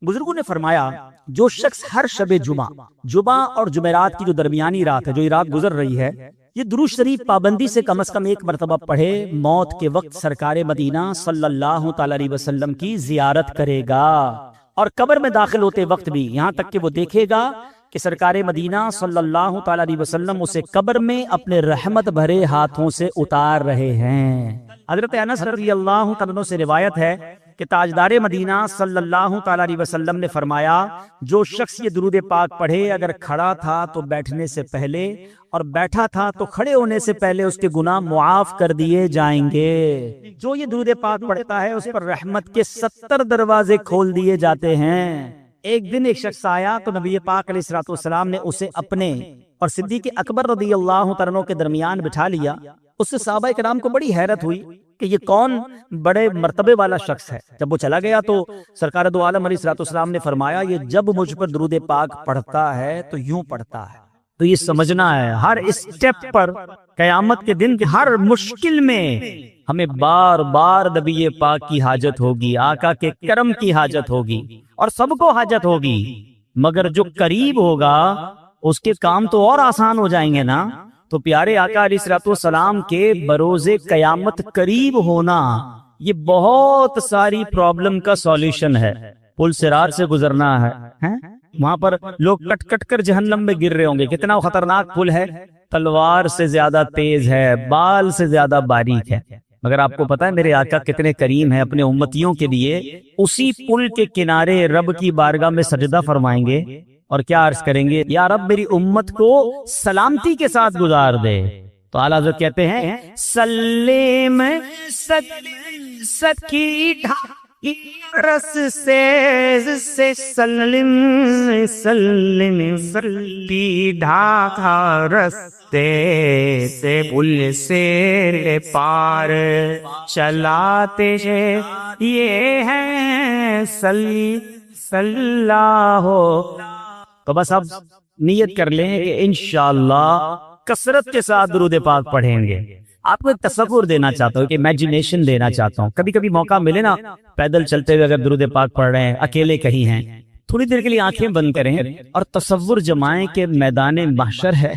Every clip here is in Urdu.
بزرگوں نے فرمایا جو شخص ہر شب جمعہ اور جمعرات کی جو درمیانی رات ہے، جو یہ رات گزر رہی ہے، یہ درود شریف پابندی سے کم از کم ایک مرتبہ پڑھے، موت کے وقت سرکار مدینہ صلی اللہ تعالی علیہ وسلم کی زیارت کرے گا، اور قبر میں داخل ہوتے وقت بھی یہاں تک کہ وہ دیکھے گا کہ سرکار مدینہ صلی اللہ تعالی علیہ وسلم اسے قبر میں اپنے رحمت بھرے ہاتھوں سے اتار رہے ہیں۔ حضرت انس رضی اللہ تعالیٰ عنہ سے روایت ہے کہ تاجدار مدینہ صلی اللہ تعالی علیہ وسلم نے فرمایا جو شخص یہ درود پاک پڑھے، اگر کھڑا تھا تو بیٹھنے سے پہلے اور بیٹھا تھا تو کھڑے ہونے سے پہلے اس کے گناہ معاف کر دیے جائیں گے۔ جو یہ درود پاک پڑھتا ہے اس پر رحمت کے 70 دروازے کھول دیے جاتے ہیں۔ ایک دن ایک شخص آیا تو نبی پاک علیہ الصلوۃ والسلام نے اسے اپنے اور صدیق اکبر رضی اللہ تعالیٰ عنہ کے درمیان بٹھا لیا۔ اس سے صحابہ کرام کو بڑی حیرت ہوئی کہ یہ کون بڑے مرتبے والا شخص ہے۔ جب وہ چلا گیا تو سرکار دو عالم علیہ الصلوۃ والسلام نے فرمایا یہ جب مجھ پر درود پاک پڑھتا ہے تو یوں پڑھتا ہے۔ تو یہ سمجھنا ہے ہر اسٹیپ پر قیامت کے دن ہر مشکل میں ہمیں بار بار نبی پاک کی حاجت ہوگی، آقا کے کرم کی حاجت ہوگی، اور سب کو حاجت ہوگی، مگر جو قریب ہوگا اس کے کام تو اور آسان ہو جائیں گے نا۔ تو پیارے آقا علیہ الصلوۃ والسلام کے بروز قیامت قریب ہونا یہ بہت ساری پرابلم کا سولوشن ہے۔ پل صراط سے گزرنا ہے، وہاں پر لوگ کٹ کٹ کر جہنم میں گر رہے ہوں گے، کتنا خطرناک پل ہے، تلوار سے زیادہ تیز ہے، بال سے زیادہ باریک ہے، مگر آپ کو پتا ہے میرے آقا کتنے کریم ہیں، اپنے امتیوں کے لیے اسی پل کے کنارے رب کی بارگاہ میں سجدہ فرمائیں گے اور کیا عرض کریں گے، یا رب میری امت کو سلامتی کے ساتھ گزار دے۔ تو اعلیٰ حضرت کہتے ہیں سلیم سکی ڈھاکی رس سے سلم سلم سلی ڈھاکا رستے سے پل سے پار چلاتے یہ ہے اللہ ہو۔ تو بس اب نیت کر لیں کہ انشاءاللہ کثرت کے ساتھ درود پاک پڑھیں گے۔ آپ کو ایک تصور دینا چاہتا ہوں، کہ امیجنیشن دینا چاہتا ہوں، کبھی کبھی موقع ملے نا پیدل چلتے ہوئے اگر درود پاک پڑھ رہے ہیں، اکیلے کہیں ہیں، تھوڑی دیر کے لیے آنکھیں بند کریں اور تصور جمائیں کہ میدان محشر ہے،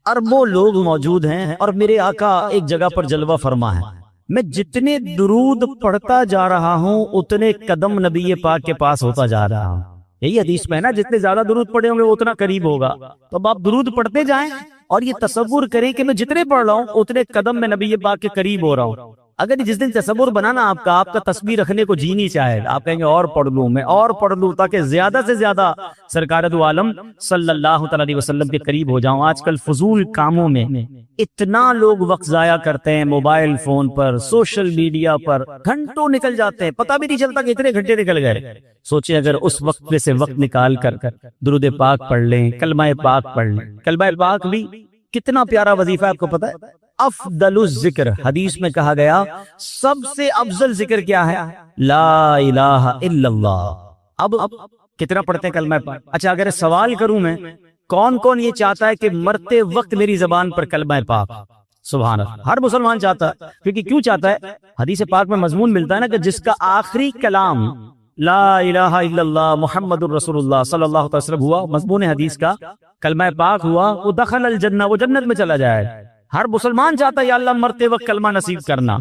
اربوں لوگ موجود ہیں اور میرے آقا ایک جگہ پر جلوہ فرما ہے۔ میں جتنے درود پڑھتا جا رہا ہوں اتنے قدم نبی پاک کے پاس ہوتا جا رہا ہوں۔ یہی حدیث میں ہے نا، جتنے زیادہ درود پڑھے ہوں گے اتنا قریب ہوگا۔ تو اب آپ درود پڑھتے جائیں اور یہ تصور کریں کہ میں جتنے پڑھ رہا ہوں اتنے قدم میں نبی پاک کے قریب ہو رہا ہوں۔ اگر جس دن تصور بنانا آپ کا تسبیح رکھنے کو جی نہیں چاہے، آپ کہیں گے اور پڑھ لوں، میں اور پڑھ لوں تاکہ زیادہ سے زیادہ سرکار دو عالم صلی اللہ تعالی علیہ وسلم کے قریب ہو جاؤں۔ آج کل فضول کاموں میں اتنا لوگ وقت ضائع کرتے ہیں، موبائل فون پر، سوشل میڈیا پر گھنٹوں نکل جاتے ہیں، پتہ بھی نہیں چلتا کہ اتنے گھنٹے نکل گئے۔ سوچیں اگر اس وقت میں سے وقت نکال کر درود پاک پڑھ لیں، کلمہ پاک پڑھ لیں۔ کلمہ پاک بھی کتنا پیارا وظیفہ ہے، آپ کو پتہ ہے؟ افضل الذکر، حدیث میں کہا گیا سب سے افضل ذکر کیا ہے؟ لا الہ الا اللہ۔ اب کتنا پڑھتے ہیں کلمہ پاک؟ اچھا اگر سوال کروں میں، کون کون یہ چاہتا ہے کہ مرتے وقت میری زبان پر کلمہ پاک؟ سبحان اللہ، ہر مسلمان چاہتا ہے، کیونکہ کیوں چاہتا ہے؟ حدیث پاک میں مضمون ملتا ہے نا کہ جس کا آخری کلام لا الہ الا اللہ محمد الرسول اللہ صلی اللہ علیہ وسلم ہوا، مضمون حدیث کا کلمہ پاک ہوا، وہ دخل الجنہ، وہ جنت میں چلا جائے۔ ہر مسلمان چاہتا ہے یا اللہ مرتے وقت کلمہ نصیب کرنا،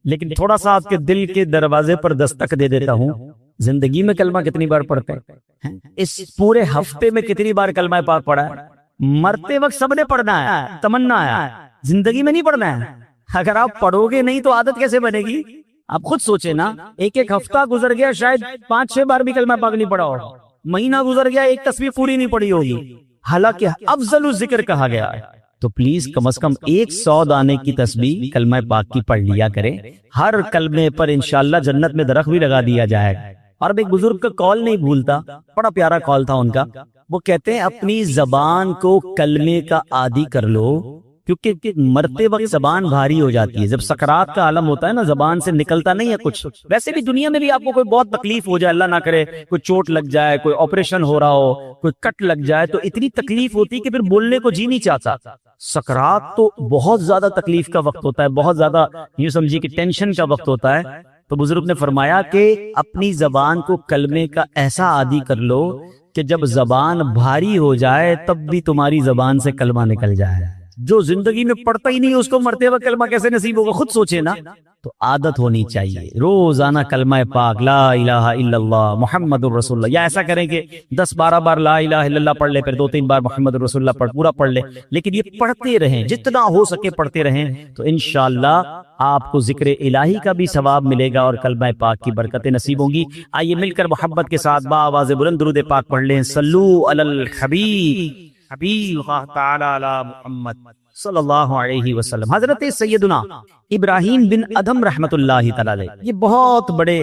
لیکن تھوڑا سا آپ کے دل کے دروازے پر دستک دے دیتا ہوں، زندگی میں کلمہ کتنی بار پڑھتے ہیں؟ اس پورے ہفتے میں کتنی بار کلمہ پاک پڑھا ہے؟ مرتے وقت سب نے پڑھنا ہے، تمنا ہے، زندگی میں نہیں پڑھنا ہے۔ اگر آپ پڑھو گے نہیں تو عادت کیسے بنے گی؟ آپ خود سوچیں نا، ایک ہفتہ گزر گیا شاید 5-6 بار بھی کلمہ پاک نہیں پڑھا ہو، مہینہ گزر گیا ایک تسبیح پوری نہیں پڑھی ہوگی، حالانکہ افضل الذکر کہا گیا ہے۔ تو پلیز کم از کم 100 دانے کی تسبیح کلمہ پاک کی پڑھ لیا کریں، ہر کلمے پر انشاءاللہ جنت میں درخت بھی لگا دیا جائے گا۔ اور ایک بزرگ کا کال نہیں بھولتا، بڑا پیارا کال تھا ان کا، وہ کہتے ہیں اپنی زبان کو کلمے کا عادی کر لو، کیونکہ مرتے وقت زبان بھاری ہو جاتی ہے، جب سکرات کا عالم ہوتا ہے نا زبان سے نکلتا نہیں ہے کچھ۔ ویسے بھی دنیا میں بھی آپ کو کوئی بہت تکلیف ہو جائے، اللہ نہ کرے کوئی چوٹ لگ جائے، کوئی آپریشن ہو رہا ہو، کوئی کٹ لگ جائے، تو اتنی تکلیف ہوتی ہے کہ پھر بولنے کو جی نہیں چاہتا۔ سکرات تو بہت زیادہ تکلیف کا وقت ہوتا ہے، بہت زیادہ یوں سمجھیے کہ ٹینشن کا وقت ہوتا ہے۔ تو بزرگ نے فرمایا کہ اپنی زبان کو کلمے کا ایسا عادی کر لو کہ جب زبان بھاری ہو جائے تب بھی تمہاری زبان سے کلمہ نکل جائے. جو زندگی میں پڑھتا ہی نہیں اس کو مرتے وقت کلمہ کیسے نصیب ہوگا؟ خود سوچے نا. تو عادت ہونی چاہیے روزانہ کلمہ پاک لا الہ الا اللہ محمد الرسول اللہ، یا ایسا کریں کہ 10-12 بار لا الہ الا اللہ پڑھ لے، پھر 2-3 بار محمد الرسول اللہ پورا پڑھ لے، لیکن یہ پڑھتے رہیں، جتنا ہو سکے پڑھتے رہیں، تو انشاءاللہ آپ کو ذکر الہی کا بھی ثواب ملے گا اور کلمہ پاک کی برکتیں نصیب ہوں گی. آئیے مل کر محبت کے ساتھ بآواز بلند درود پاک پڑھ لیں. صلو علی الحبیب حبیب اللہ تعالی علی محمد صلی اللہ علیہ وسلم. حضرت سیدنا ابراہیم بن ادھم رحمت اللہ تعالی علیہ، یہ بہت بڑے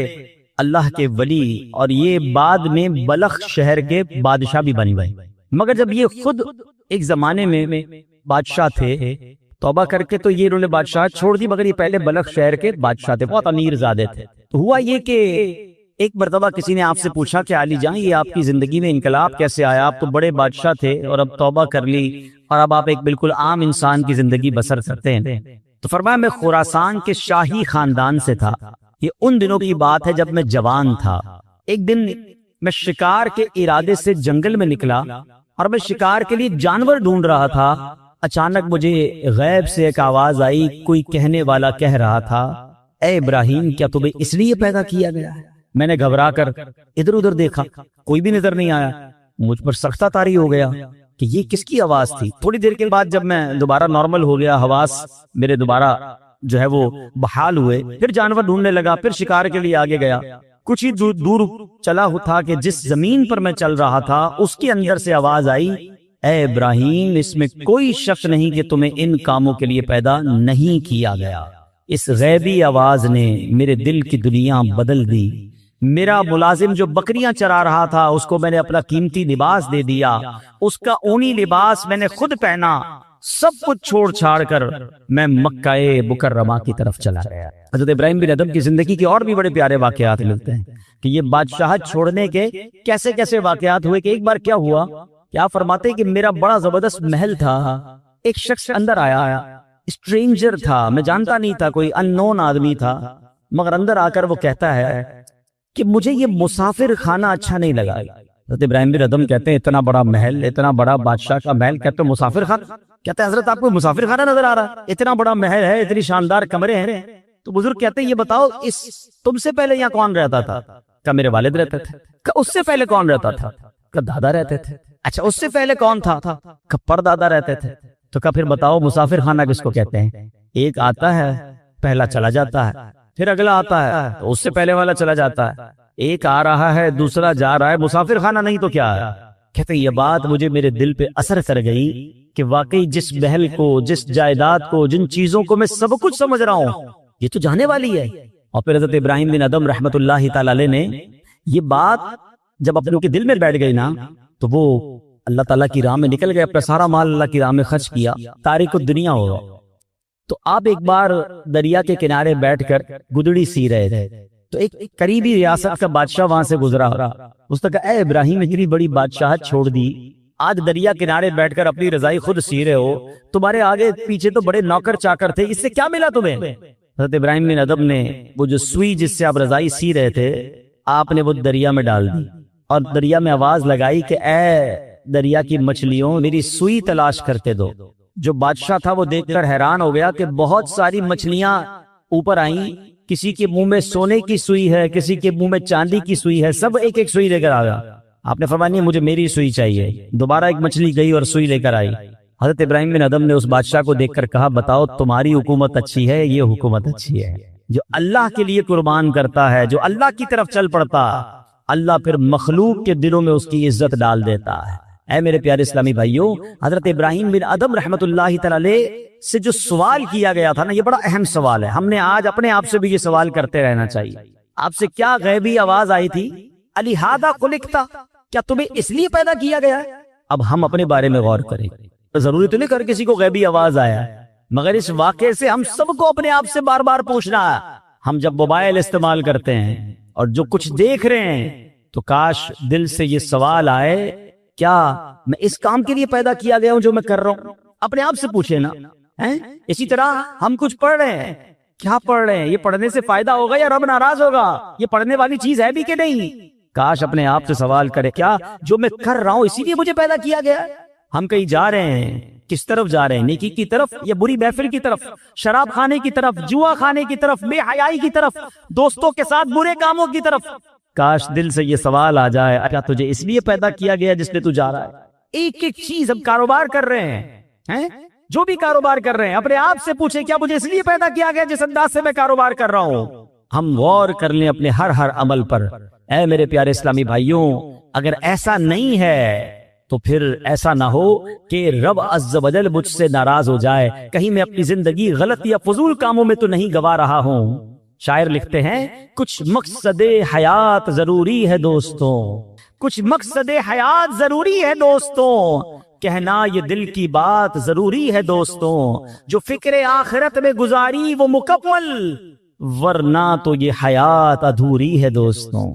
اللہ کے ولی، اور یہ بعد میں بلخ شہر کے بادشاہ بھی بن گئے. مگر جب یہ خود ایک زمانے میں بادشاہ تھے، توبہ کر کے تو یہ انہوں نے بادشاہ چھوڑ دی، مگر یہ پہلے بلخ شہر کے بادشاہ تھے، بہت امیر زادے تھے. تو ہوا یہ کہ ایک مرتبہ کسی نے آپ سے پوچھا کہ علی جان یہ آپ کی زندگی میں انقلاب کیسے آیا؟ آپ تو بڑے بادشاہ تھے اور اب توبہ کر لی اور اب آپ ایک بالکل عام انسان کی زندگی بسر کرتے ہیں. تو فرمایا میں خراسان کے شاہی خاندان سے تھا. یہ ان دنوں کی بات ہے جب میں جوان تھا. ایک دن میں شکار کے ارادے سے جنگل میں نکلا اور میں شکار کے لیے جانور ڈھونڈ رہا تھا. اچانک مجھے غیب سے ایک آواز آئی، کوئی کہنے والا کہہ رہا تھا اے ابراہیم کیا تمہیں اس لیے پیدا کیا گیا ہے؟ میں نے گھبرا کر ادھر ادھر دیکھا، کوئی بھی نظر نہیں آیا. مجھ پر سختہ طاری ہو گیا کہ یہ کس کی آواز تھی. تھوڑی دیر کے بعد جب میں دوبارہ نارمل ہو گیا، حواس میرے دوبارہ جو ہے وہ بحال ہوئے، پھر جانور ڈھونڈنے لگا، پھر شکار کے لیے آگے گیا. کچھ ہی دور چلا تھا کہ جس زمین پر میں چل رہا تھا اس کے اندر سے آواز آئی اے ابراہیم اس میں کوئی شک نہیں کہ تمہیں ان کاموں کے لیے پیدا نہیں کیا گیا. اس غیبی آواز نے میرے دل کی دنیا بدل دی. میرا ملازم جو بکریاں چرا رہا تھا اس کو میں نے اپنا قیمتی لباس دے دیا، اس کا اونی لباس میں نے خود پہنا. سب کچھ چھوڑ چھاڑ کر میں مکہ مکرمہ کی طرف چلا گیا. حضرت ابراہیم بن ادھم کی زندگی کے اور بھی بڑے پیارے واقعات ملتے ہیں کہ یہ بادشاہت چھوڑنے کے کیسے کیسے واقعات ہوئے. کہ ایک بار کیا ہوا، کیا فرماتے کہ میرا بڑا زبردست محل تھا. ایک شخص اندر آیا، اسٹرینجر تھا، میں جانتا نہیں تھا، کوئی ان نون آدمی تھا، مگر اندر آ کر وہ کہتا ہے کہ مجھے یہ مسافر خانہ اچھا نہیں لگا. حضرت ابراہیم بن ادھم کہتے ہیں اتنا بڑا محل، اتنا بڑا بادشاہ کا محل، کہتے ہیں مسافر خانہ؟ کہتے ہیں حضرت آپ کو مسافر خانہ نظر آ رہا ہے؟ اتنا بڑا محل ہے، اتنی شاندار کمرے ہیں. تو بزرگ کہتے ہیں یہ بتاؤ اس تم سے پہلے یہاں کون رہتا تھا؟ کہ میرے والد رہتے تھے. کہ اس سے پہلے کون رہتا تھا؟ کہ دادا رہتے تھے. اچھا اس سے پہلے کون تھا؟ کہ پردادا رہتے تھے. تو کہ پھر بتاؤ مسافر خانہ کس کو کہتے ہیں؟ ایک آتا ہے پہلا چلا جاتا ہے، پھر اگلا آتا ہے تو اس سے پہلے والا چلا جاتا ہے، ایک آ رہا ہے دوسرا جا رہا ہے. مسافر خانہ نہیں تو کیا ہے؟ کہتے ہیں یہ بات مجھے میرے دل پہ اثر کر گئی کہ واقعی جس محل کو، جس جائیداد کو، جن چیزوں کو میں سب کچھ سمجھ رہا ہوں یہ تو جانے والی ہے. اور پھر حضرت ابراہیم بن ادھم رحمت اللہ تعالی علیہ نے یہ بات جب اپنے کے دل میں بیٹھ گئی نا تو وہ اللہ تعالیٰ کی راہ میں نکل گئے، اپنا سارا مال اللہ کی راہ میں خرچ کیا، تاریک الدنیا ہو گیا. تو آپ ایک بار دریا کے کنارے بیٹھ کر گدڑی سی رہے تھے تو ایک قریبی ریاست کا بادشاہ وہاں سے گزرا رہا. اس نے کہا اے ابراہیم اتنی بڑی بادشاہت چھوڑ دی، آج دریا کنارے بیٹھ کر اپنی رضائی خود سی رہے ہو، تمہارے آگے پیچھے تو بڑے نوکر چاکر تھے، اس سے کیا ملا تمہیں؟ حضرت ابراہیم بن ادھم نے وہ جو سوئی جس سے آپ رضائی سی رہے تھے آپ نے وہ دریا میں ڈال دی اور دریا میں آواز لگائی کہ اے دریا کی مچھلیوں میری سوئی تلاش کرتے دو. جو بادشاہ تھا وہ دیکھ کر حیران ہو گیا کہ بہت ساری مچھلیاں اوپر آئیں، کسی کے منہ میں سونے کی سوئی ہے، کسی کے منہ میں چاندی کی سوئی ہے، سب ایک ایک سوئی لے کر آ گیا. آپ نے فرمایا نہیں مجھے میری سوئی چاہیے. دوبارہ ایک مچھلی گئی اور سوئی لے کر آئی. حضرت ابراہیم بن ادھم نے اس بادشاہ کو دیکھ کر کہا بتاؤ تمہاری حکومت اچھی ہے یہ حکومت اچھی ہے؟ جو اللہ کے لیے قربان کرتا ہے، جو اللہ کی طرف چل پڑتا، اللہ پھر مخلوق کے دلوں میں اس کی عزت ڈال دیتا ہے. اے میرے پیارے اسلامی بھائیوں، حضرت ابراہیم بن ادھم رحمت اللہ تعالی سے جو سوال کیا گیا تھا نا یہ بڑا اہم سوال ہے. ہم نے آج اپنے آپ سے بھی یہ سوال کرتے رہنا چاہیے. آپ سے کیا غیبی آواز آئی تھی؟ الہذا خلقت، کیا تمہیں اس لیے پیدا کیا گیا ہے؟ اب ہم اپنے بارے میں غور کریں. ضروری تو نہیں کر کسی کو غیبی آواز آیا ہے، مگر اس واقعے سے ہم سب کو اپنے آپ سے بار بار پوچھنا ہے. ہم جب موبائل استعمال کرتے ہیں اور جو کچھ دیکھ رہے ہیں تو کاش دل سے یہ سوال آئے کیا میں اس کام کے لیے پیدا کیا گیا ہوں جو میں کر رہا ہوں؟ اپنے آپ سے پوچھے نا. اسی طرح ہم کچھ پڑھ رہے ہیں کیا پڑھ رہے ہیں؟ یہ پڑھنے سے فائدہ ہوگا یا رب ناراض ہوگا؟ یہ پڑھنے والی چیز ہے بھی کہ نہیں؟ کاش اپنے آپ سے سوال کرے، کیا جو میں کر رہا ہوں اسی لیے مجھے پیدا کیا گیا ہے؟ ہم کہیں جا رہے ہیں، کس طرف جا رہے ہیں؟ نیکی کی طرف یا بری محفل کی طرف؟ شراب کھانے کی طرف، جوا کھانے کی طرف، بے حیائی کی طرف، دوستوں کے ساتھ برے کاموں کی طرف؟ کاش دل سے یہ سوال آ جائے، کیا تجھے اس لیے پیدا کیا گیا جس لیے تو جا رہا ہے؟ ایک ایک چیز ہم کاروبار کر رہے ہیں، جو بھی کاروبار کر رہے ہیں اپنے آپ سے پوچھیں، کیا مجھے اس لیے پیدا کیا گیا جس انداز سے میں کاروبار کر رہا ہوں؟ ہم غور کر لیں اپنے ہر عمل پر۔ اے میرے پیارے اسلامی بھائیوں، اگر ایسا نہیں ہے تو پھر ایسا نہ ہو کہ رب عز و جل مجھ سے ناراض ہو جائے، کہیں میں اپنی زندگی غلط یا فضول کاموں میں تو نہیں گوا رہا ہوں۔ شاعر لکھتے ہیں، کچھ مقصد حیات ضروری ہے دوستوں، کچھ مقصد حیات ضروری ہے دوستوں، کہنا یہ دل کی بات ضروری ہے دوستوں، جو فکر آخرت میں گزاری وہ مکمل، ورنہ تو یہ حیات ادھوری ہے دوستوں۔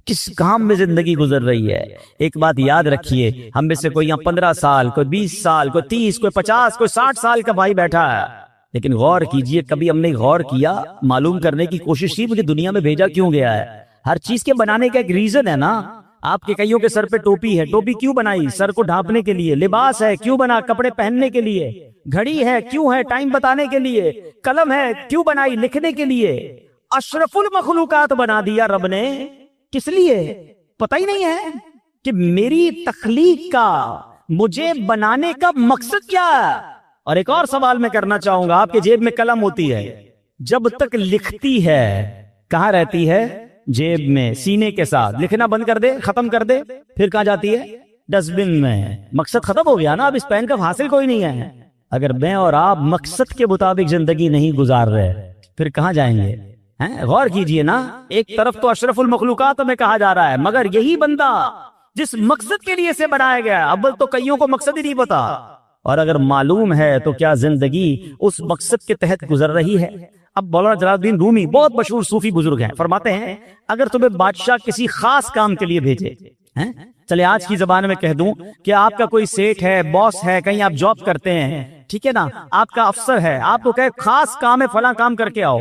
کس کام میں زندگی گزر رہی ہے؟ ایک بات یاد رکھیے، ہم میں سے کوئی یہاں 15 سال، کوئی 20 سال، کوئی 30، کوئی 50، کوئی 60 سال کا بھائی بیٹھا ہے، لیکن غور کیجئے، کبھی ہم نے غور کیا، معلوم کرنے کی کوشش کی مجھے دنیا میں بھیجا کیوں گیا ہے؟ ہر چیز کے بنانے کا ایک ریزن ہے نا۔ آپ کے کئیوں کے سر پہ ٹوپی ہے، ٹوپی کیوں بنائی؟ سر کو ڈھانپنے کے لیے۔ لباس ہے، کیوں بنا؟ کپڑے پہننے کے لیے۔ گھڑی ہے، کیوں ہے؟ ٹائم بتانے کے لیے۔ قلم ہے، کیوں بنائی؟ لکھنے کے لیے۔ اشرف المخلوقات بنا دیا رب نے، کس لیے؟ پتہ ہی نہیں ہے کہ میری تخلیق کا، مجھے بنانے کا مقصد کیا ہے۔ اور ایک اور سوال میں کرنا چاہوں گا، آپ کے جیب میں قلم ہوتی ہے، جب تک لکھتی ہے کہاں رہتی ہے؟ جیب میں، سینے کے ساتھ۔ لکھنا بند کر دے، ختم کر دے، پھر کہاں جاتی ہے؟ ڈسٹ بن میں۔ مقصد ختم ہو گیا نا، اب اس پین کا حاصل کوئی نہیں ہے۔ اگر میں اور آپ مقصد کے مطابق زندگی نہیں گزار رہے پھر کہاں جائیں گے؟ غور کیجئے نا، ایک طرف تو اشرف المخلوقات میں کہا جا رہا ہے، مگر یہی بندہ جس مقصد کے لیے سے بنایا گیا، اول تو کئیوں کو مقصد ہی نہیں پتا، اور اگر معلوم ہے تو کیا زندگی اس مقصد کے تحت گزر رہی ہے؟ اب مولانا جلال الدین رومی بہت مشہور صوفی بزرگ ہیں، فرماتے ہیں اگر تمہیں بادشاہ کسی خاص کام کے لیے بھیجے، چلے آج کی زبان میں کہہ دوں کہ آپ کا کوئی سیٹ ہے، باس ہے، کہیں آپ جاب کرتے ہیں، ٹھیک ہے نا، آپ کا افسر ہے، آپ کو کہے خاص کام ہے، فلاں کام کر کے آؤ،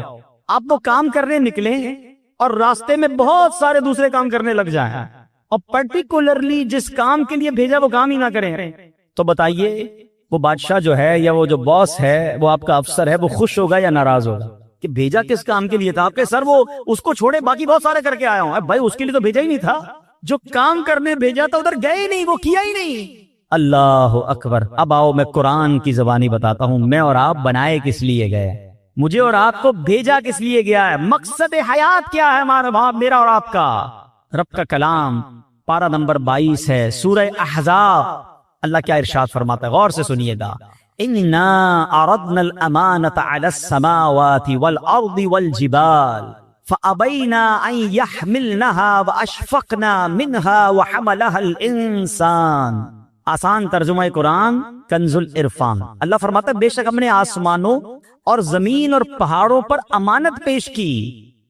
آپ وہ کام کرنے نکلیں اور راستے میں بہت سارے دوسرے کام کرنے لگ جائیں، اور پرٹیکولرلی جس کام کے لیے بھیجا وہ کام ہی نہ کریں، تو بتائیے وہ بادشاہ جو ہے یا وہ جو باس ہے، وہ آپ کا افسر ہے، وہ خوش ہوگا یا ناراض ہوگا؟ کہ بھیجا کس کام کے لیے تھا؟ آپ کے سر وہ اس کو چھوڑے باقی بہت سارے کر کے آیا ہوں، بھائی اس کے لیے تو بھیجا ہی نہیں تھا، جو کام کرنے بھیجا تھا ادھر گئے ہی نہیں، وہ کیا ہی نہیں۔ اللہ اکبر۔ اب آؤ میں قرآن کی زبانی بتاتا ہوں، میں اور آپ بنائے کس لیے گئے، مجھے اور آپ کو بھیجا کس لیے گیا ہے، مقصد حیات کیا ہے ہمارا، میرا اور آپ کا؟ رب کا کلام پارہ نمبر 22 ہے، سورہ احزاب۔ اللہ کیا ارشاد فرماتا ہے، غور سے سنیے گا، اِنَّا عَرَضْنَا الْأَمَانَةَ عَلَى السَّمَاوَاتِ وَالْأَرْضِ وَالْجِبَالِ فَأَبَيْنَا أَن يَحْمِلْنَهَا وَأَشْفَقْنَا مِنْهَا وَحَمَلَهَا الْإِنسَانُ۔ آسان ترجمہ قرآن کنز العرفان۔ اللہ فرماتا ہے بے شک ہم نے آسمانوں اور زمین اور پہاڑوں پر امانت پیش کی،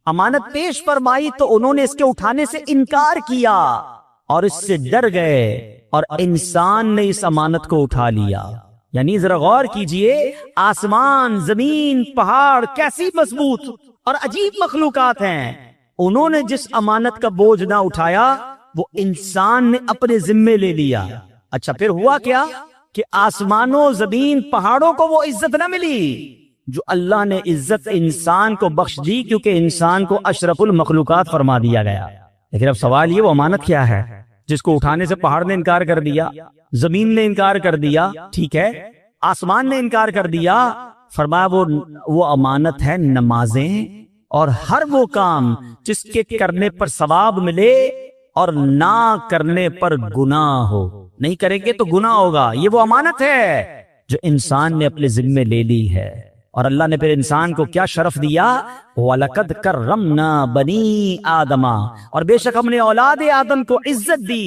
امانت پیش فرمائی تو انہوں نے اس کے اٹھانے سے انکار کیا اور اس سے ڈر گئے، اور انسان نے اس امانت کو اٹھا لیا۔ یعنی ذرا غور کیجئے، آسمان، زمین، پہاڑ کیسی مضبوط اور عجیب مخلوقات ہیں، انہوں نے جس امانت کا بوجھ نہ اٹھایا وہ انسان نے اپنے ذمے لے لیا۔ اچھا پھر ہوا کیا کہ آسمانوں، زمین، پہاڑوں کو وہ عزت نہ ملی جو اللہ نے عزت انسان کو بخش دی، کیونکہ انسان کو اشرف المخلوقات فرما دیا گیا۔ لیکن اب سوال یہ، وہ امانت کیا ہے جس کو اٹھانے سے پہاڑ نے انکار کر دیا، زمین نے انکار کر دیا، ٹھیک ہے، آسمان نے انکار کر دیا؟ فرمایا وہ امانت ہے نمازیں اور ہر وہ کام جس کے کرنے پر ثواب ملے اور نہ کرنے پر گناہ ہو۔ نہیں کریں گے تو گناہ ہوگا، یہ وہ امانت ہے جو انسان نے اپنے ذمے لے لی ہے۔ اور اللہ نے پھر انسان کو کیا شرف دیا؟ وَلَقَدْ كَرَّمْنَا بَنِي آدَمَ، اور بے شک ہم نے اولاد آدم کو عزت دی۔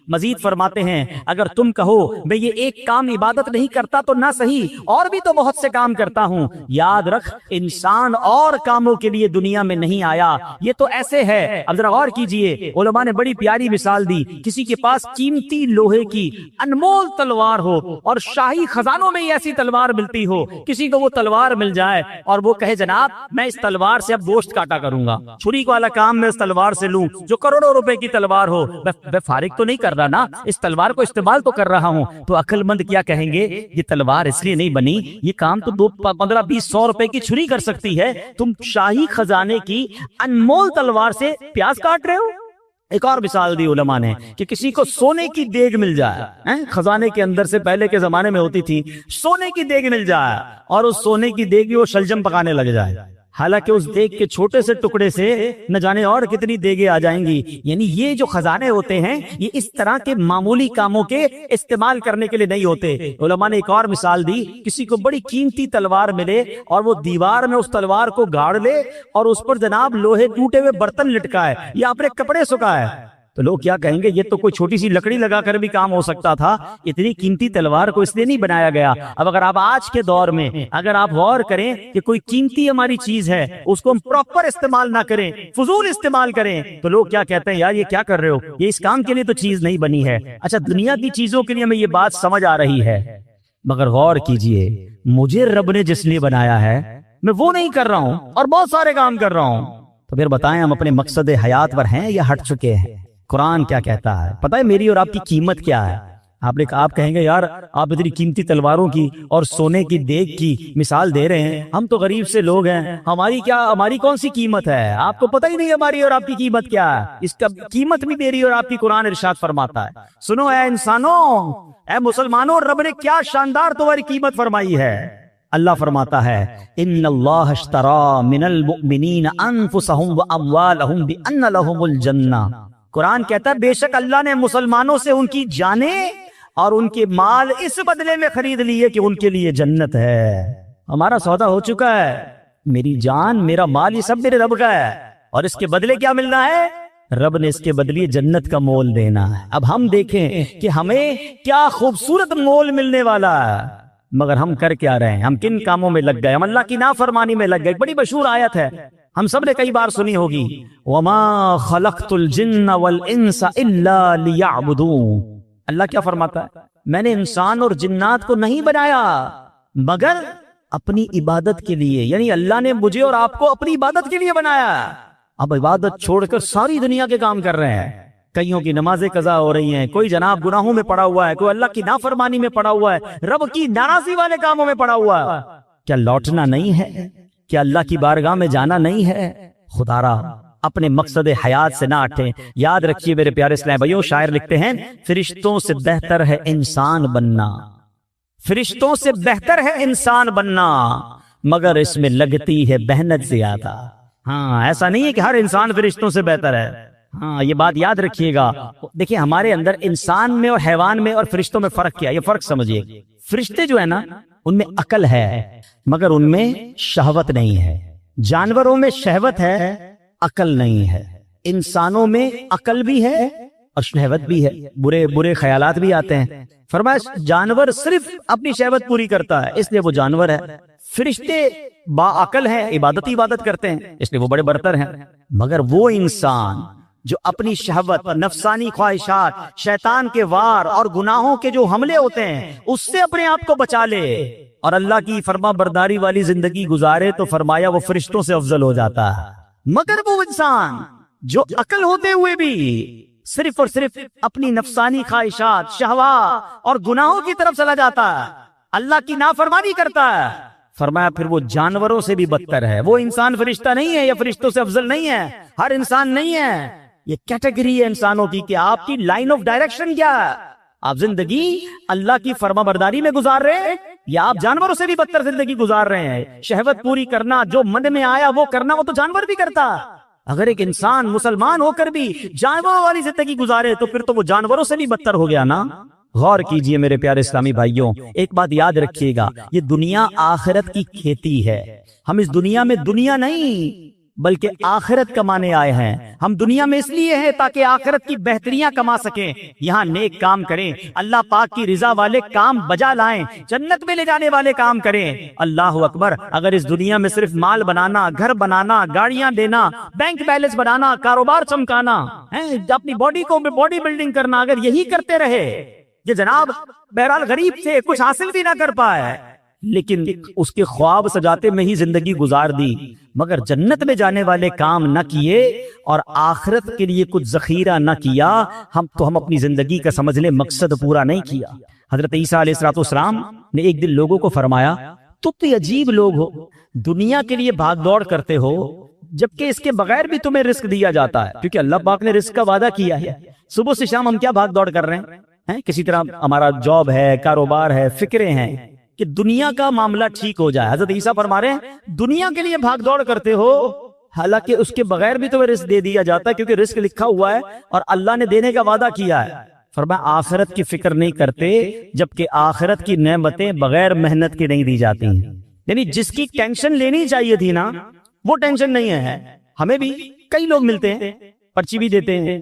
مزید فرماتے ہیں اگر تم کہو میں یہ ایک کام عبادت نہیں کرتا تو نہ صحیح، اور بھی تو بہت سے کام کرتا ہوں، یاد رکھ انسان اور کاموں کے لیے دنیا میں نہیں آیا، یہ تو ایسے ہے۔ اب ذرا غور کیجئے، علماء نے بڑی پیاری مثال دی، کسی کے پاس قیمتی لوہے کی انمول تلوار ہو اور شاہی خزانوں میں ایسی تلوار ملتی ہو، کسی کو وہ تلوار مل جائے اور وہ کہے جناب میں اس تلوار سے اب گوشت کاٹا کروں گا، چھری والا کام میں اس تلوار سے لوں جو کروڑوں روپے کی تلوار ہو، میں فارغ تو نہیں کر رہا نا، اس تلوار کو استعمال تو کر رہا ہوں۔ تو عقل مند کیا کہیں گے، یہ تلوار اس لیے نہیں بنی، یہ کام تو 15-20-100 روپے کی چھری کر سکتی ہے، تم شاہی خزانے کی انمول تلوار سے پیاز کاٹ رہے ہو۔ ایک اور مثال دی علماء نے کہ کسی کو سونے کی دیگ مل جائے، خزانے کے اندر سے پہلے کے زمانے میں ہوتی تھی، سونے کی دیگ مل جائے اور اس سونے کی دیگ کی وہ شلجم پکانے لگ جائے، حالانکہ اس دیگ کے چھوٹے سے ٹکڑے سے نہ جانے اور کتنی دیگیں آ جائیں گی۔ یعنی یہ جو خزانے ہوتے ہیں یہ اس طرح کے معمولی کاموں کے استعمال کرنے کے لیے نہیں ہوتے۔ علماء نے ایک اور مثال دی، کسی کو بڑی قیمتی تلوار ملے اور وہ دیوار میں اس تلوار کو گاڑ لے اور اس پر جناب لوہے ٹوٹے ہوئے برتن لٹکائے یا اپنے کپڑے سکھائے، تو لوگ کیا کہیں گے، یہ تو کوئی چھوٹی سی لکڑی لگا کر بھی کام ہو سکتا تھا، اتنی قیمتی تلوار کو اس لیے نہیں بنایا گیا۔ اب اگر آپ آج کے دور میں اگر آپ غور کریں کہ کوئی قیمتی ہماری چیز ہے اس کو ہم پراپر استعمال نہ کریں، فضول استعمال کریں، تو لوگ کیا کہتے ہیں، یار یہ کیا کر رہے ہو، یہ اس کام کے لیے تو چیز نہیں بنی ہے۔ اچھا دنیا کی چیزوں کے لیے ہمیں یہ بات سمجھ آ رہی ہے، مگر غور کیجئے مجھے رب نے جس لیے بنایا ہے میں وہ نہیں کر رہا ہوں اور بہت سارے کام کر رہا ہوں، تو پھر بتائیں ہم اپنے مقصد حیات پر ہیں یا ہٹ چکے ہیں؟ قرآن کیا کہتا ہے پتہ ہے میری اور آپ کی قیمت کیا ہے؟ آپ کہیں گے یار آپ اتنی قیمتی تلواروں کی اور سونے کی دیگ کی مثال دے رہے ہیں، ہم تو غریب سے لوگ ہیں، ہماری کون سی قیمت ہے؟ آپ کو پتہ ہی نہیں ہماری اور آپ کی قیمت کیا ہے، اس کا قیمت بھی میری اور آپ کی قرآن ارشاد فرماتا ہے۔ سنو اے انسانوں، اے مسلمانوں، رب نے کیا شاندار تمہاری قیمت فرمائی ہے۔ اللہ فرماتا ہے ان اللہ اشترى من المؤمنین انفسهم واموالهم بان لهم الجنہ، قرآن کہتا ہے بے شک اللہ نے مسلمانوں سے ان کی جانیں اور ان کے مال اس بدلے میں خرید لیے کہ ان کے لیے جنت ہے۔ ہمارا سودا ہو چکا ہے، میری جان میرا مال یہ سب میرے رب کا ہے، اور اس کے بدلے کیا ملنا ہے؟ رب نے اس کے بدلے جنت کا مول دینا ہے۔ اب ہم دیکھیں کہ ہمیں کیا خوبصورت مول ملنے والا ہے، مگر ہم کر کیا رہے ہیں، ہم کن کاموں میں لگ گئے؟ ہم اللہ کی نافرمانی میں لگ گئے۔ بڑی مشہور آیت ہے، ہم سب نے کئی بار سنی ہوگی، وَمَا خَلَقْتُ الْجِنَّ وَالْإِنسَ إِلَّا لِيَعْبُدُونَ۔ اللہ کیا فرماتا ہے؟ میں نے انسان اور جنات کو نہیں بنایا مگر اپنی عبادت کے لیے، یعنی اللہ نے مجھے اور آپ کو اپنی عبادت کے لیے بنایا۔ اب عبادت چھوڑ کر ساری دنیا کے کام کر رہے ہیں، کئیوں کی نمازیں قضا ہو رہی ہیں، کوئی جناب گناہوں میں پڑا ہوا ہے، کوئی اللہ کی نافرمانی میں پڑا ہوا ہے، رب کی ناراضی والے کاموں میں پڑا ہوا ہے۔ کیا لوٹنا نہیں ہے؟ کیا اللہ کی بارگاہ میں جانا نہیں ہے؟ خدا را اپنے مقصد حیات سے نہ ہٹیں۔ یاد رکھیے میرے پیارے اسلام بھائیوں، شاعر لکھتے ہیں فرشتوں سے بہتر ہے انسان بننا، فرشتوں سے بہتر ہے انسان بننا، مگر اس میں لگتی ہے محنت زیادہ۔ ہاں ایسا نہیں ہے کہ ہر انسان فرشتوں سے بہتر ہے، ہاں یہ بات یاد رکھیے گا۔ دیکھیں ہمارے اندر انسان میں اور حیوان میں اور فرشتوں میں فرق کیا ہے، یہ فرق سمجھیے۔ فرشتے جو ہے نا ان میں عقل ہے مگر ان میں شہوت نہیں ہے، جانوروں میں شہوت ہے عقل نہیں ہے، انسانوں میں عقل بھی ہے اور شہوت بھی ہے، برے خیالات بھی آتے ہیں۔ فرمایا جانور صرف اپنی شہوت پوری کرتا ہے اس لیے وہ جانور ہے، فرشتے با عقل ہیں، عبادت کرتے ہیں اس لیے وہ بڑے برتر ہیں، مگر وہ انسان جو اپنی شہوت، نفسانی خواہشات، شیطان کے وار اور گناہوں کے جو حملے ہوتے ہیں اس سے اپنے آپ کو بچا لے اور اللہ کی فرما برداری والی زندگی گزارے تو فرمایا وہ فرشتوں سے افضل ہو جاتا ہے۔ مگر وہ انسان جو عقل ہوتے ہوئے بھی صرف اور صرف اپنی نفسانی خواہشات، شہوات اور گناہوں کی طرف چلا جاتا ہے، اللہ کی نافرمانی کرتا ہے، فرمایا پھر وہ جانوروں سے بھی بدتر ہے۔ وہ انسان فرشتہ نہیں ہے یا فرشتوں سے افضل نہیں ہے، ہر انسان نہیں ہے، یہ کیٹیگری ہے انسانوں کی کہ آپ کی لائن آف ڈائریکشن کیا ہے، آپ زندگی اللہ کی فرما برداری میں گزار رہے ہیں یا آپ جانوروں سے بھی بدتر زندگی گزار رہے ہیں۔ شہوت پوری کرنا، جو من میں آیا وہ کرنا، وہ تو جانور بھی کرتا۔ اگر ایک انسان مسلمان ہو کر بھی جانوروں والی زندگی گزارے تو پھر تو وہ جانوروں سے بھی بدتر ہو گیا نا۔ غور کیجئے میرے پیارے اسلامی بھائیوں، ایک بات یاد رکھیے گا، یہ دنیا آخرت کی کھیتی ہے۔ ہم اس دنیا میں دنیا نہیں بلکہ آخرت کمانے آئے ہیں. ہم دنیا میں اس لیے ہیں تاکہ آخرت کی بہتریاں کما سکیں. یہاں نیک کام کریں, اللہ پاک کی رضا والے کام بجا لائیں, جنت میں لے جانے والے کام کریں. اللہ اکبر. اگر اس دنیا میں صرف مال بنانا, گھر بنانا, گاڑیاں دینا, بینک بیلنس بنانا, کاروبار چمکانا, اپنی باڈی کو باڈی بلڈنگ کرنا, اگر یہی کرتے رہے, یہ جناب بہرحال غریب تھے, کچھ حاصل بھی نہ کر پائے, لیکن اس کے خواب سجاتے میں ہی زندگی گزار دی, مگر جنت میں جانے والے کام نہ کیے اور آخرت کے لیے کچھ ذخیرہ نہ کیا, ہم اپنی زندگی کا سمجھ لیں مقصد پورا نہیں کیا. حضرت عیسیٰ علیہ السلام نے ایک دن لوگوں کو فرمایا, تم تو عجیب لوگ ہو, دنیا کے لیے بھاگ دوڑ کرتے ہو جبکہ اس کے بغیر بھی تمہیں رزق دیا جاتا ہے, کیونکہ اللہ پاک نے رزق کا وعدہ کیا ہے. صبح سے شام ہم کیا بھاگ دوڑ کر رہے ہیں, کسی طرح ہمارا جاب ہے, کاروبار ہے, فکریں ہیں کہ دنیا کا معاملہ ٹھیک ہو جائے. حضرت عیسیٰ فرما رہے ہیں دنیا کے لیے بھاگ دوڑ کرتے ہو, حالانکہ اس کے بغیر بھی تمہیں رزق دے دیا جاتا ہے, کیونکہ رزق لکھا ہوا ہے اور اللہ نے دینے کا وعدہ کیا ہے. فرمایا آخرت کی فکر نہیں کرتے جبکہ آخرت کی نعمتیں بغیر محنت کے نہیں دی جاتی ہیں. یعنی جس کی ٹینشن لینی چاہیے تھی نا, وہ ٹینشن نہیں ہے. ہمیں بھی کئی لوگ ملتے ہیں, پرچی بھی دیتے ہیں,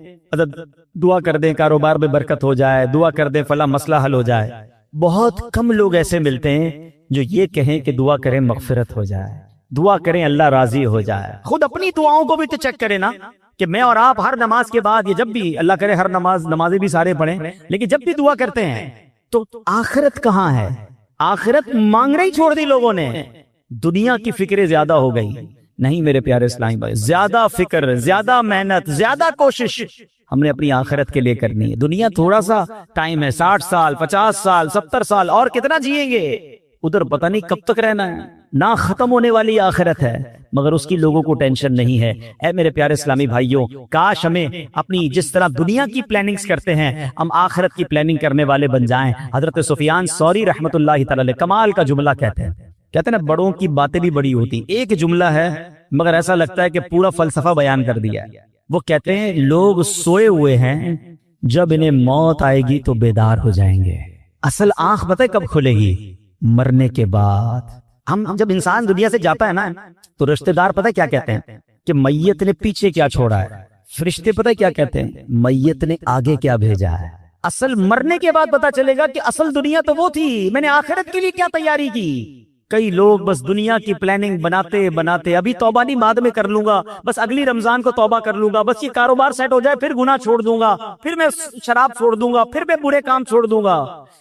دعا کر دیں کاروبار میں برکت ہو جائے, دعا کر دیں فلاں مسئلہ حل ہو جائے. بہت کم لوگ ایسے ملتے ہیں جو یہ کہیں کہ دعا کریں مغفرت ہو جائے, دعا کریں اللہ راضی ہو جائے. خود اپنی دعاؤں کو بھی تو چیک کریں نا, کہ میں اور آپ ہر نماز کے بعد, یہ جب بھی اللہ کرے ہر نمازیں بھی سارے پڑھیں, لیکن جب بھی دعا کرتے ہیں تو آخرت کہاں ہے؟ آخرت مانگنا ہی چھوڑ دی لوگوں نے, دنیا کی فکریں زیادہ ہو گئی. نہیں میرے پیارے اسلامی بھائی, زیادہ فکر, زیادہ محنت, زیادہ کوشش ہم نے اپنی آخرت کے لیے کرنی ہے. دنیا تھوڑا سا ٹائم ہے, 60 سال 50 سال 70 سال, اور کتنا جئیں گے, ادھر پتہ نہیں کب تک رہنا ہے. نہ ختم ہونے والی آخرت ہے, مگر اس کی لوگوں کو ٹینشن نہیں ہے. اے میرے پیارے اسلامی بھائیوں, کاش ہمیں اپنی جس طرح دنیا کی پلاننگز کرتے ہیں, ہم آخرت کی پلاننگ کرنے والے بن جائیں. حضرت سفیان ثوری رحمۃ اللہ تعالی علیہ کمال کا جملہ کہتے ہیں نا, بڑوں کی باتیں بھی بڑی ہوتی. ایک جملہ ہے مگر ایسا لگتا ہے کہ پورا فلسفہ بیان کر دیا ہے. وہ کہتے ہیں لوگ سوئے ہوئے ہیں, جب انہیں موت آئے گی تو بیدار ہو جائیں گے. اصل آنکھ پتہ ہے کب کھلے گی؟ مرنے کے بعد. ہم جب انسان دنیا سے جاتا ہے نا, تو رشتہ دار پتہ کیا کہتے ہیں کہ میت نے پیچھے کیا چھوڑا ہے, فرشتے پتہ کیا کہتے ہیں میت نے آگے کیا بھیجا ہے. اصل مرنے کے بعد پتہ چلے گا کہ اصل دنیا تو وہ تھی, میں نے آخرت کے لیے کیا تیاری کی. کئی لوگ بس دنیا کی پلاننگ بناتے ابھی توبہ نہیں بعد میں کر لوں گا, بس اگلی رمضان کو توبہ کر لوں گا, بس یہ کاروبار سیٹ ہو جائے پھر گناہ چھوڑ دوں گا, پھر میں شراب چھوڑ دوں گا, پھر میں برے کام چھوڑ دوں گا,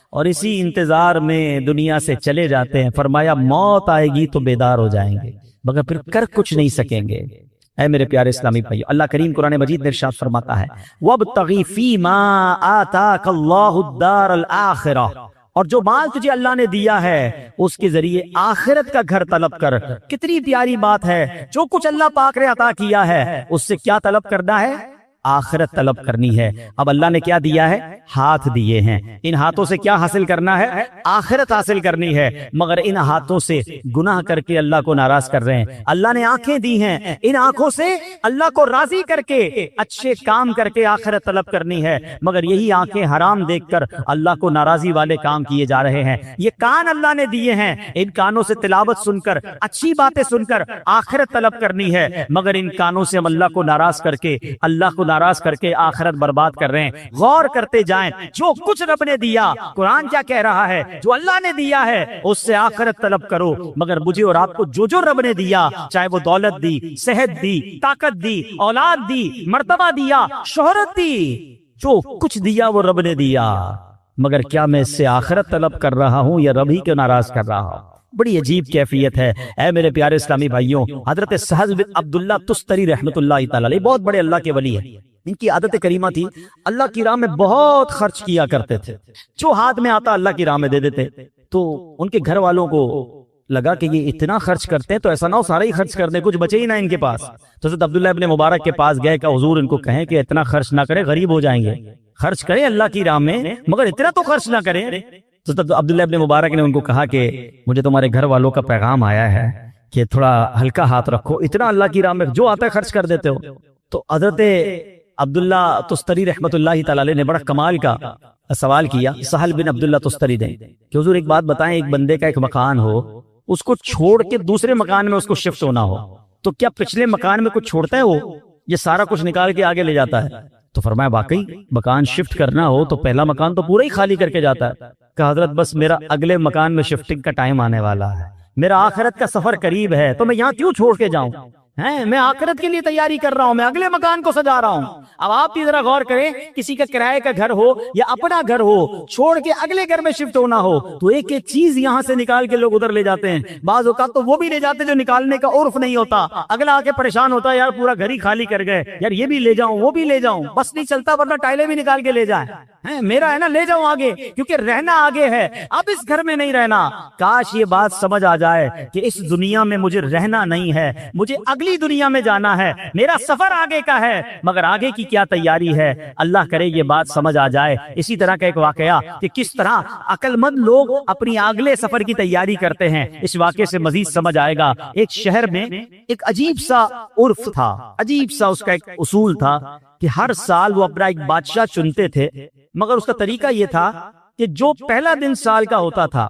اور اسی انتظار میں دنیا سے چلے جاتے ہیں. فرمایا موت آئے گی تو بیدار ہو جائیں گے, مگر پھر کر کچھ نہیں سکیں گے. اے میرے پیارے اسلامی بھائیو, اللہ کریم قرآن مجید میں ارشاد فرماتا ہے وَابْتَغِ فِي مَا آتَاكَ اللَّهُ الدَّارَ الْآخِرَةَ, اور جو مال تجھے اللہ نے دیا ہے اس کے ذریعے آخرت کا گھر طلب کر. کتنی پیاری بات ہے, جو کچھ اللہ پاک نے عطا کیا ہے اس سے کیا طلب کرنا ہے؟ آخرت طلب کرنی ہے. اب اللہ نے کیا دیا ہے؟ ہاتھ دیے ہیں. ان ہاتھوں سے کیا حاصل کرنا ہے؟ آخرت حاصل کرنی ہے. مگر ان ہاتھوں سے گناہ کر کے اللہ کو ناراض کر رہے ہیں. اللہ نے آنکھیں دی ہیں, ان آنکھوں سے اللہ کو راضی کر کے اچھے کام کر کے آخرت طلب کرنی ہے, مگر یہی آنکھیں حرام دیکھ کر اللہ کو ناراضی والے کام کیے جا رہے ہیں. یہ کان اللہ نے دیے ہیں, ان کانوں سے تلاوت سن کر, اچھی باتیں سن کر آخرت طلب کرنی ہے, مگر ان کانوں سے ہم اللہ کو ناراض کر کے اللہ کو ناراض کر کے آخرت برباد کر رہے ہیں. غور کرتے جائیں, جو کچھ رب نے دیا, قرآن کیا کہہ رہا ہے, جو اللہ نے دیا ہے اس سے آخرت طلب کرو. مگر مجھے اور آپ کو جو رب نے دیا, چاہے وہ دولت دی, صحت دی, طاقت دی, اولاد دی, مرتبہ دیا, شہرت دی, جو کچھ دیا وہ رب نے دیا, مگر کیا میں اس سے آخرت طلب کر رہا ہوں یا رب ہی کو ناراض کر رہا ہوں؟ بڑی عجیب کیفیت ہے. اے میرے پیارے اسلامی بھائیوں, حضرت سہل بن عبداللہ تستری رحمۃ اللہ تعالی علیہ بہت بڑے اللہ کے ولی ہیں. ان کی عادت کریمہ تھی, اللہ کی راہ میں بہت خرچ کیا کرتے تھے. جو ہاتھ میں آتا اللہ کی راہ میں دے دیتے. تو ان کے گھر والوں کو لگا کہ یہ اتنا خرچ کرتے ہیں تو ایسا نہ ہو سارا ہی خرچ کر دیں, کچھ بچے ہی نہ ان کے پاس. تو حضرت عبداللہ ابن مبارک کے پاس گئے کہ حضور ان کو کہیں کہ اتنا خرچ نہ کریں, غریب ہو جائیں گے. خرچ کریں اللہ کی راہ میں, مگر اتنا تو خرچ نہ کریں. تو عبداللہ ابن مبارک نے ان کو کہا کہ مجھے تمہارے گھر والوں کا پیغام آیا ہے کہ تھوڑا ہلکا ہاتھ رکھو, اتنا اللہ کی راہ میں جو آتا ہے خرچ کر دیتے ہو. تو حضرت عبداللہ تستری رحمۃ اللہ تعالی علیہ نے بڑا کمال کا سوال کیا سہل بن عبداللہ تستری نے کہ حضور ایک بات بتائیں, ایک بندے کا ایک مکان ہو, اس کو چھوڑ کے دوسرے مکان میں اس کو شفٹ ہونا ہو, تو کیا پچھلے مکان میں کچھ چھوڑتا ہے وہ؟ یہ سارا کچھ نکال کے آگے لے جاتا ہے؟ تو فرمایا واقعی مکان شفٹ کرنا ہو تو پہلا مکان تو پورا ہی خالی کر کے جاتا ہے. کہ حضرت بس میرا اگلے مکان میں شفٹنگ کا ٹائم آنے والا ہے، میرا آخرت کا سفر قریب ہے، تو میں یہاں کیوں چھوڑ کے جاؤں؟ میں آخرت کے لیے تیاری کر رہا ہوں، میں اگلے مکان کو سجا رہا ہوں. اب آپ بھی ذرا غور کریں، کسی کا کرائے کا گھر ہو یا اپنا گھر ہو، چھوڑ کے اگلے گھر میں شفٹ ہونا ہو تو ایک ایک چیز یہاں سے نکال کے لوگ ادھر لے جاتے ہیں. بعض اوقات تو وہ بھی لے جاتے جو نکالنے کا عرف نہیں ہوتا، اگلا آ کے پریشان ہوتا ہے یار پورا گھر ہی خالی کر گئے، یار یہ بھی لے جاؤں وہ بھی لے جاؤں، بس نہیں چلتا ورنہ ٹائلیں بھی نکال کے لے جائیں. میرا ہے نا لے جاؤں آگے، کیونکہ رہنا آگے ہے، اب اس گھر میں نہیں رہنا. کاش یہ بات سمجھ آ جائے کہ اس دنیا میں مجھے رہنا نہیں ہے، مجھے اگلی دنیا میں جانا ہے، میرا سفر آگے کا ہے، مگر آگے کی کیا تیاری ہے. اللہ کرے یہ بات سمجھ آ جائے. اسی طرح کا ایک واقعہ کہ کس طرح عقل مند لوگ اپنی اگلے سفر کی تیاری کرتے ہیں، اس واقعے سے مزید سمجھ آئے گا. ایک شہر میں ایک عجیب سا عرف تھا، عجیب سا اس کا ایک اصول تھا کہ ہر سال وہ اپنا ایک بادشاہ چنتے تھے، مگر اس کا طریقہ یہ تھا کہ جو پہلا دن سال کا ہوتا تھا،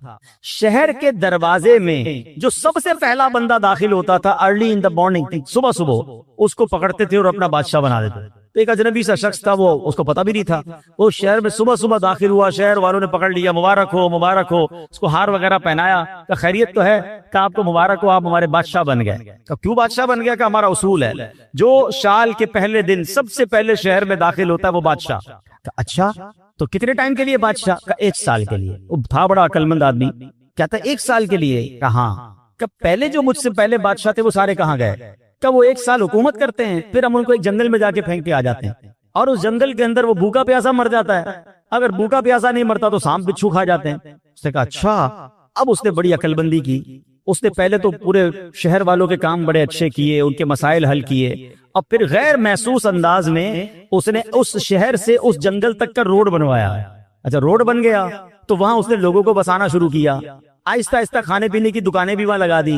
شہر کے دروازے میں جو سب سے پہلا بندہ داخل ہوتا تھا ارلی ان دا مارننگ، صبح صبح اس کو پکڑتے تھے اور اپنا بادشاہ بنا دیتے. تو ایک اجنبی سا شخص تھا، وہ اس کو پتہ بھی نہیں تھا، وہ شہر میں صبح صبح داخل ہوا، شہر والوں نے پکڑ لیا، مبارک ہو مبارک ہو، اس کو ہار وغیرہ پہنایا، کہ خیریت تو ہے؟ کہ آپ کو مبارک ہو، آپ ہمارے بادشاہ بن گئے. کہ کیوں بادشاہ بن گیا؟ کہ ہمارا اصول ہے جو سال کے پہلے دن سب سے پہلے شہر میں داخل ہوتا ہے وہ بادشاہ. کہ اچھا تو کتنے ٹائم کے لیے بادشاہ؟ کا 1 سال کے لیے. وہ تھا بڑا عقل مند آدمی، کہتا ہے 1 سال کے لیے؟ کہاں؟ کہ پہلے جو مجھ سے پہلے بادشاہ تھے وہ سارے کہاں گئے؟ کہ وہ 1 سال حکومت کرتے ہیں، پھر ہم ان کو ایک جنگل میں جا کے پھینک کے آ جاتے ہیں، اور اس جنگل کے اندر وہ بھوکا پیاسا مر جاتا ہے. اگر بھوکا پیاسا نہیں مرتا تو سانپ بچھو کھا جاتے ہیں. اس نے کہا اچھا. اب اس نے بڑی عقل بندی کی، اس نے پہلے تو پورے شہر والوں کے کام بڑے اچھے کیے، ان کے مسائل حل کیے، اور پھر غیر محسوس انداز میں اس نے اس شہر سے اس جنگل تک کا روڈ بنوایا. اچھا روڈ بن گیا تو وہاں اس نے لوگوں کو بسانا شروع کیا، آہستہ آہستہ کھانے پینے کی دکانیں بھی وہاں لگا دی.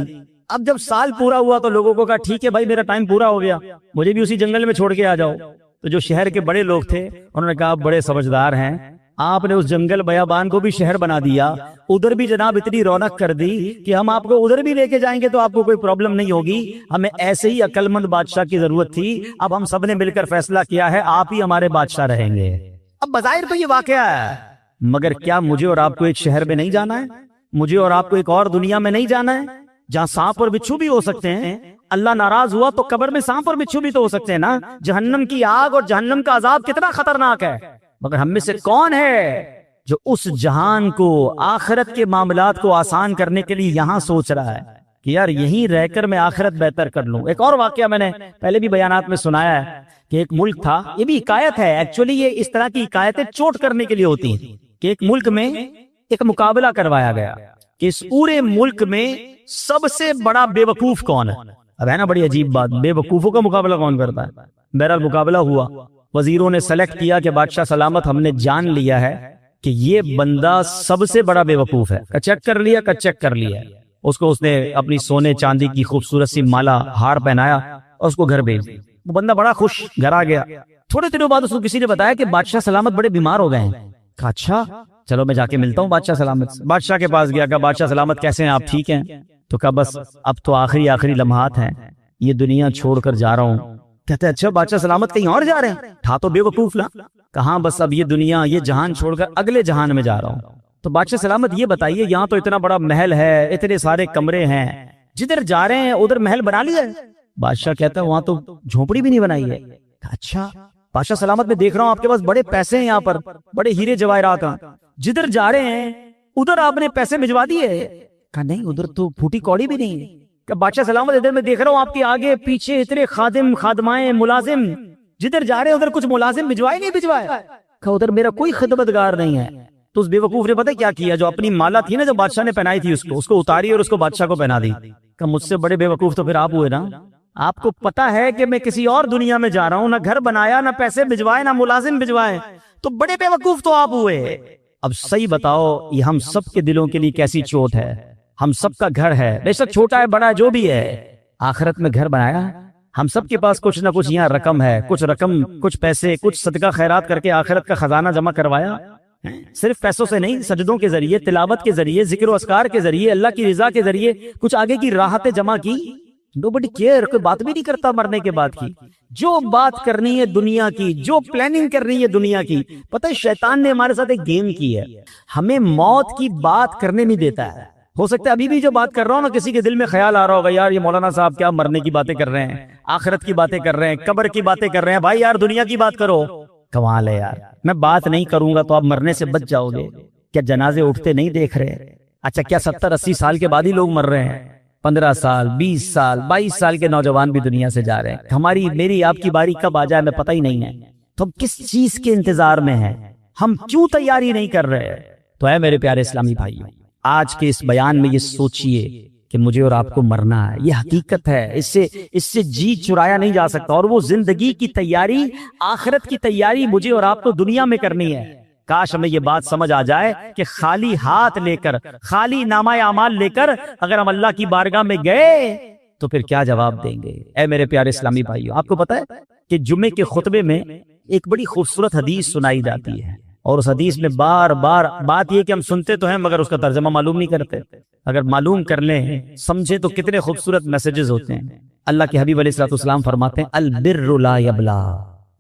اب جب سال پورا ہوا تو لوگوں کو کہا ٹھیک ہے بھائی میرا ٹائم پورا ہو گیا، مجھے بھی اسی جنگل میں چھوڑ کے آ جاؤ. تو جو شہر کے بڑے لوگ تھے انہوں نے کہا آپ بڑے سمجھدار ہیں، آپ نے اس جنگل بیابان کو بھی شہر بنا دیا، ادھر بھی جناب اتنی رونق کر دی کہ ہم آپ کو ادھر بھی لے کے جائیں گے تو آپ کو کوئی پرابلم نہیں ہوگی. ہمیں ایسے ہی عقل مند بادشاہ کی ضرورت تھی، اب ہم سب نے مل کر فیصلہ کیا ہے آپ ہی ہمارے بادشاہ رہیں گے. اب بظاہر تو یہ واقعہ ہے، مگر کیا مجھے اور آپ کو ایک شہر میں نہیں جانا ہے؟ مجھے اور آپ کو ایک اور دنیا میں نہیں جانا ہے جہاں سانپ اور بچھو بھی ہو سکتے ہیں؟ اللہ ناراض ہوا تو قبر میں سانپ اور بچھو بھی تو ہو سکتے ہیں نا. جہنم کی آگ اور جہنم کا عذاب کتنا خطرناک ہے، مگر ہم میں سے کون ہے جو اس جہان کو، آخرت کے معاملات کو آسان کرنے کے لیے یہاں سوچ رہا ہے کہ یار یہیں رہ کر میں آخرت بہتر کر لوں. ایک اور واقعہ میں نے پہلے بھی بیانات میں سنایا ہے کہ ایک ملک تھا، یہ بھی حکایت ہے ایکچولی، یہ اس طرح کی حکایتیں چوٹ کرنے کے لیے ہوتی ہیں، کہ ایک ملک میں ایک مقابلہ کروایا گیا کہ اس پورے ملک میں سب سے بڑا بے وقوف کون ہے. اب ہے نا بڑی عجیب بات، بے وقوفوں کا مقابلہ کون کرتا ہے؟ بہرحال مقابلہ ہوا، وزیروں نے سلیکٹ کیا کہ بادشاہ سلامت ہم نے جان لیا ہے کہ یہ بندہ سب سے بڑا بے وقوف ہے. چیک کر لیا، چیک کر لیا. اس کو اس نے اپنی سونے چاندی کی خوبصورت سی مالا ہار پہنایا اور اس کو گھر بھیج دیا. وہ بندہ بڑا خوش گھر آ گیا. تھوڑے دنوں بعد اس کو کسی نے بتایا کہ بادشاہ سلامت بڑے بیمار ہو گئے ہیں. کہا اچھا چلو میں جا کے ملتا ہوں بادشاہ سلامت سے. بادشاہ کے پاس گیا، کہا بادشاہ سلامت کیسے ہیں آپ، ٹھیک ہیں؟ تو کہا بس اب تو آخری لمحات ہیں، یہ دنیا چھوڑ کر جا رہا ہوں. کہتے اچھا بادشاہ سلامت کہیں اور جا رہے ہیں؟ تھا تو بے وقوف نا. کہاں بس اب یہ دنیا، یہ جہان چھوڑ کر اگلے جہان میں جا رہا ہوں. تو بادشاہ سلامت یہ بتائیے یہاں تو اتنا بڑا محل ہے، اتنے سارے کمرے ہیں، جدھر جا رہے ہیں ادھر محل بنا لیا ہے؟ بادشاہ کہتا ہے وہاں تو جھونپڑی بھی نہیں بنائی ہے. اچھا بادشاہ سلامت میں دیکھ رہا ہوں آپ کے پاس بڑے پیسے ہیں، یہاں پر بڑے ہیرے جواہرات ہیں، جدھر جا رہے ہیں ادھر آپ نے پیسے بھجوا دیے؟ کہا نہیں ادھر تو پھوٹی کوڑی بھی نہیں ہے. کہ بادشاہ سلامت ادھر میں دیکھ رہا ہوں آپ کے آگے پیچھے اتنے خادم خادمائیں ملازم، جدھر جا رہے ہیں ادھر کچھ ملازم بھجوائے نہیں بھجوائے؟ کہا ادھر میرا کوئی خدمتگار نہیں ہے. تو اس بے وقوف نے پتہ کیا کیا، جو اپنی مالا تھی نا جو بادشاہ نے پہنائی تھی اس کو اتاری اور اس کو بادشاہ کو پہنا دی. کہ مجھ سے بڑے بے وقوف تو پھر آپ ہوئے نا، آپ کو پتا ہے کہ میں کسی اور دنیا میں جا رہا ہوں، نہ گھر بنایا، نہ پیسے بھجوائے، نہ ملازم بھجوائے، تو بڑے بے وقوف تو آپ ہوئے. اب صحیح بتاؤ یہ ہم سب کے دلوں کے لیے کیسی چوٹ ہے؟ ہم سب کا گھر ہے، بے شک چھوٹا ہے بڑا جو بھی ہے، آخرت میں گھر بنایا. ہم سب کے پاس کچھ نہ کچھ یہاں رقم ہے، کچھ پیسے، کچھ صدقہ خیرات کر کے آخرت کا خزانہ جمع کروایا. صرف پیسوں سے نہیں، سجدوں کے ذریعے، تلاوت کے ذریعے، ذکر و اذکار کے ذریعے، اللہ کی رضا کے ذریعے کچھ آگے کی راحتیں جمع کی. nobody care, کوئی بات بھی نہیں کرتا مرنے کے بعد کی. جو بات کرنی ہے دنیا کی, جو پلاننگ کرنی ہے دنیا کی. پتہ ہے شیطان نے ہمارے ساتھ ایک گیم کی ہے, ہمیں موت کی بات کرنے نہیں دیتا ہے. ہو سکتا ہے ابھی بھی جو بات کر رہا ہوں نا, کسی کے دل میں خیال آ رہا ہوگا, یار یہ مولانا صاحب کیا مرنے کی باتیں کر رہے ہیں, آخرت کی باتیں کر رہے ہیں, قبر کی باتیں کر رہے ہیں. بھائی یار دنیا کی بات کرو. کمال ہے یار, میں بات نہیں کروں گا تو آپ مرنے سے بچ جاؤ گے. کیا جنازے اٹھتے نہیں دیکھ رہے؟ اچھا کیا 70-80 سال کے بعد ہی لوگ مر رہے ہیں؟ 15 سال 20 سال 22 سال کے نوجوان بھی دنیا سے جا رہے ہیں. ہماری میری آپ کی باری کب آ جائے ہمیں پتہ ہی نہیں ہے. تو ہم کس چیز کے انتظار میں ہیں؟ ہم کیوں تیاری نہیں کر رہے؟ تو اے میرے پیارے اسلامی بھائیوں, آج کے اس بیان میں یہ سوچئے کہ مجھے اور آپ کو مرنا ہے. یہ حقیقت ہے, اس سے جی چرایا نہیں جا سکتا. اور وہ زندگی کی تیاری, آخرت کی تیاری مجھے اور آپ کو دنیا میں کرنی ہے. کاش ہمیں یہ بات سمجھ آ جائے کہ خالی ہاتھ لے کر, خالی نامہ اعمال لے کر اگر ہم اللہ کی بارگاہ میں گئے تو پھر کیا جواب دیں گے؟ اے میرے پیارے اسلامی بھائیوں, آپ کو پتہ ہے کہ جمعے کے خطبے میں ایک بڑی خوبصورت حدیث سنائی جاتی ہے, اور اس حدیث میں بار بار بات یہ کہ ہم سنتے تو ہیں مگر اس کا ترجمہ معلوم نہیں کرتے. اگر معلوم کر لیں, سمجھیں تو کتنے خوبصورت میسیجز ہوتے ہیں. اللہ کے حبیب علیہ الصلوۃ والسلام فرماتے ہیں, البر لا یبلا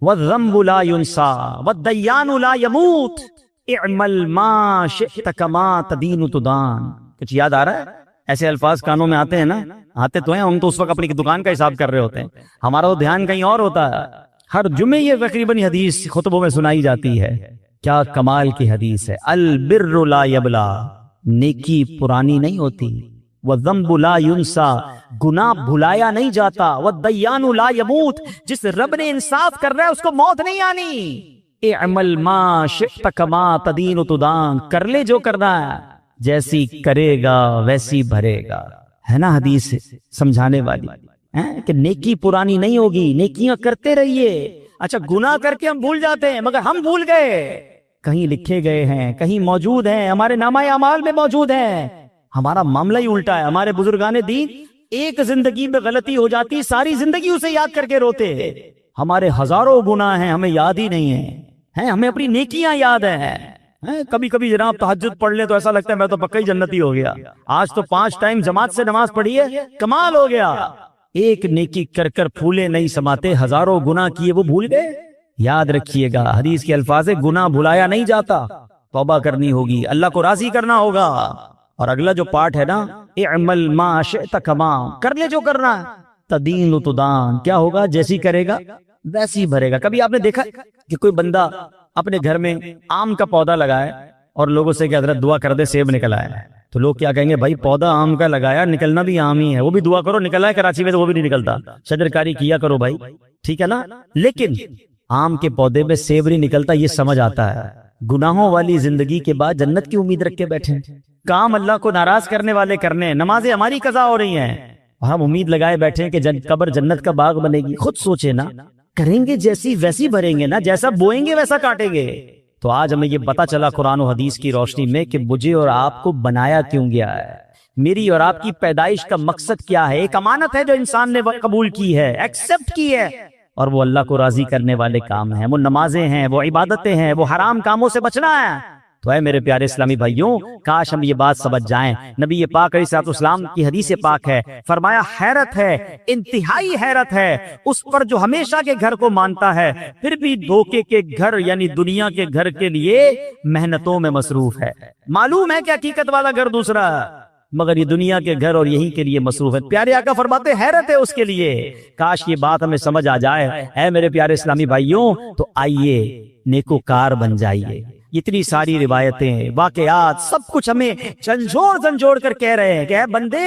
والذنب لا ینسا والدیان لا یموت اعمل ما شئت کما تدین تدان. کچھ یاد آ رہا ہے؟ ایسے الفاظ کانوں میں آتے ہیں نا, آتے تو ہیں, ہم تو اس وقت اپنی دکان کا حساب کر رہے ہوتے ہیں, ہمارا تو دھیان کہیں اور ہوتا ہے. ہر جمعے یہ تقریباً حدیث خطبوں میں سنائی جاتی ہے. کیا کمال کی حدیث ہے. البر لا یبلا, نیکی پرانی نہیں ہوتی. والذنب لا ینسا, گناہ بھلایا نہیں جاتا. والدیان لا یموت, جس رب نے انصاف کر رہا ہے اس کو موت نہیں آنی. اعمل ما شئت کما تدین تدان, کر لے جو کرنا ہے, جیسی کرے گا ویسی بھرے گا. ہے نا حدیث سمجھانے والی کہ نیکی پرانی نہیں ہوگی, نیکیاں کرتے رہیے. اچھا گناہ کر کے ہم بھول جاتے ہیں, مگر ہم بھول گئے, کہیں لکھے گئے ہیں, کہیں موجود ہیں, ہمارے نامہ اعمال میں موجود ہیں. ہمارا معاملہ ہی الٹا ہے. ہمارے بزرگان دین ایک زندگی میں غلطی ہو جاتی, ساری زندگی اسے یاد کر کے روتے. ہمارے ہزاروں گناہ ہیں, ہمیں یاد ہی نہیں ہیں, ہمیں اپنی نیکیاں یاد ہیں. کبھی کبھی جناب تہجد پڑھ لیں تو ایسا لگتا ہے میں تو پکا ہی جنتی ہو گیا. آج تو 5 ٹائم جماعت سے نماز پڑھی ہے, کمال ہو گیا. ایک نیکی کر کر پھولے نہیں سماتے, ہزاروں گناہ کیے وہ بھول گئے. یاد رکھیے گا حدیث کے الفاظ ہے, گناہ بھلایا نہیں جاتا, توبہ کرنی ہوگی, اللہ کو راضی کرنا ہوگا. اور اگلا جو پارٹ ہے نا, اعمل ما شئت کما, کر لے جو کرنا ہے, تدین تدان, کیا ہوگا جیسی کرے گا ویسی بھرے گا. کبھی آپ نے دیکھا کہ کوئی بندہ اپنے گھر میں آم کا پودا لگائے اور لوگوں سے کہ حضرت دعا کر دے سیب نکل آیا, تو لوگ کیا کہیں گے, بھائی پودا آم کا لگایا, نکلنا بھی آم ہی ہے, وہ بھی دعا کرو نکل آئے. کراچی میں تو وہ بھی نہیں نکلتا, شجرکاری کیا کرو بھائی, ٹھیک ہے نا. لیکن آم کے پودے میں سیب نہیں نکلتا, یہ سمجھ آتا ہے. گناہوں والی زندگی کے بعد جنت کی امید رکھ کے بیٹھے, کام اللہ کو ناراض کرنے والے کرنے, نمازیں ہماری قضا ہو رہی ہیں, ہم امید لگائے بیٹھے کہ قبر جنت کا باغ بنے گی. خود سوچے نا, کریں گے جیسی ویسی بھریں گے نا, جیسا بوئیں گے ویسا کاٹیں گے. تو آج ہمیں یہ پتا چلا قرآن و حدیث کی روشنی میں کہ مجھے اور آپ کو بنایا کیوں گیا ہے, میری اور آپ کی پیدائش کا مقصد کیا ہے. ایک امانت ہے جو انسان نے قبول کی ہے, ایکسپٹ کی ہے, اور وہ اللہ کو راضی کرنے والے کام ہیں, وہ نمازیں ہیں, وہ عبادتیں ہیں, وہ حرام کاموں سے بچنا ہے. تو اے میرے پیارے اسلامی بھائیوں, کاش ہم یہ بات سمجھ جائیں. نبی پاک علیہ الصلوۃ والسلام کی حدیث پاک ہے, فرمایا حیرت ہے, انتہائی حیرت ہے اس پر جو ہمیشہ کے گھر کو مانتا ہے پھر بھی دھوکے کے گھر یعنی دنیا کے گھر کے لیے محنتوں میں مصروف ہے. معلوم ہے کہ حقیقت والا گھر دوسرا ہے, مگر یہ دنیا کے گھر اور یہی کے لیے مصروف ہے. پیارے آقا فرماتے حیرت ہے اس کے لیے. کاش یہ بات ہمیں سمجھ آ جائے. اے میرے پیارے اسلامی بھائیوں, تو آئیے نیکوکار بن جائیے. اتنی ساری روایتیں, واقعات, سب کچھ ہمیں جھنجھوڑ کر کہہ رہے ہیں کہ اے بندے,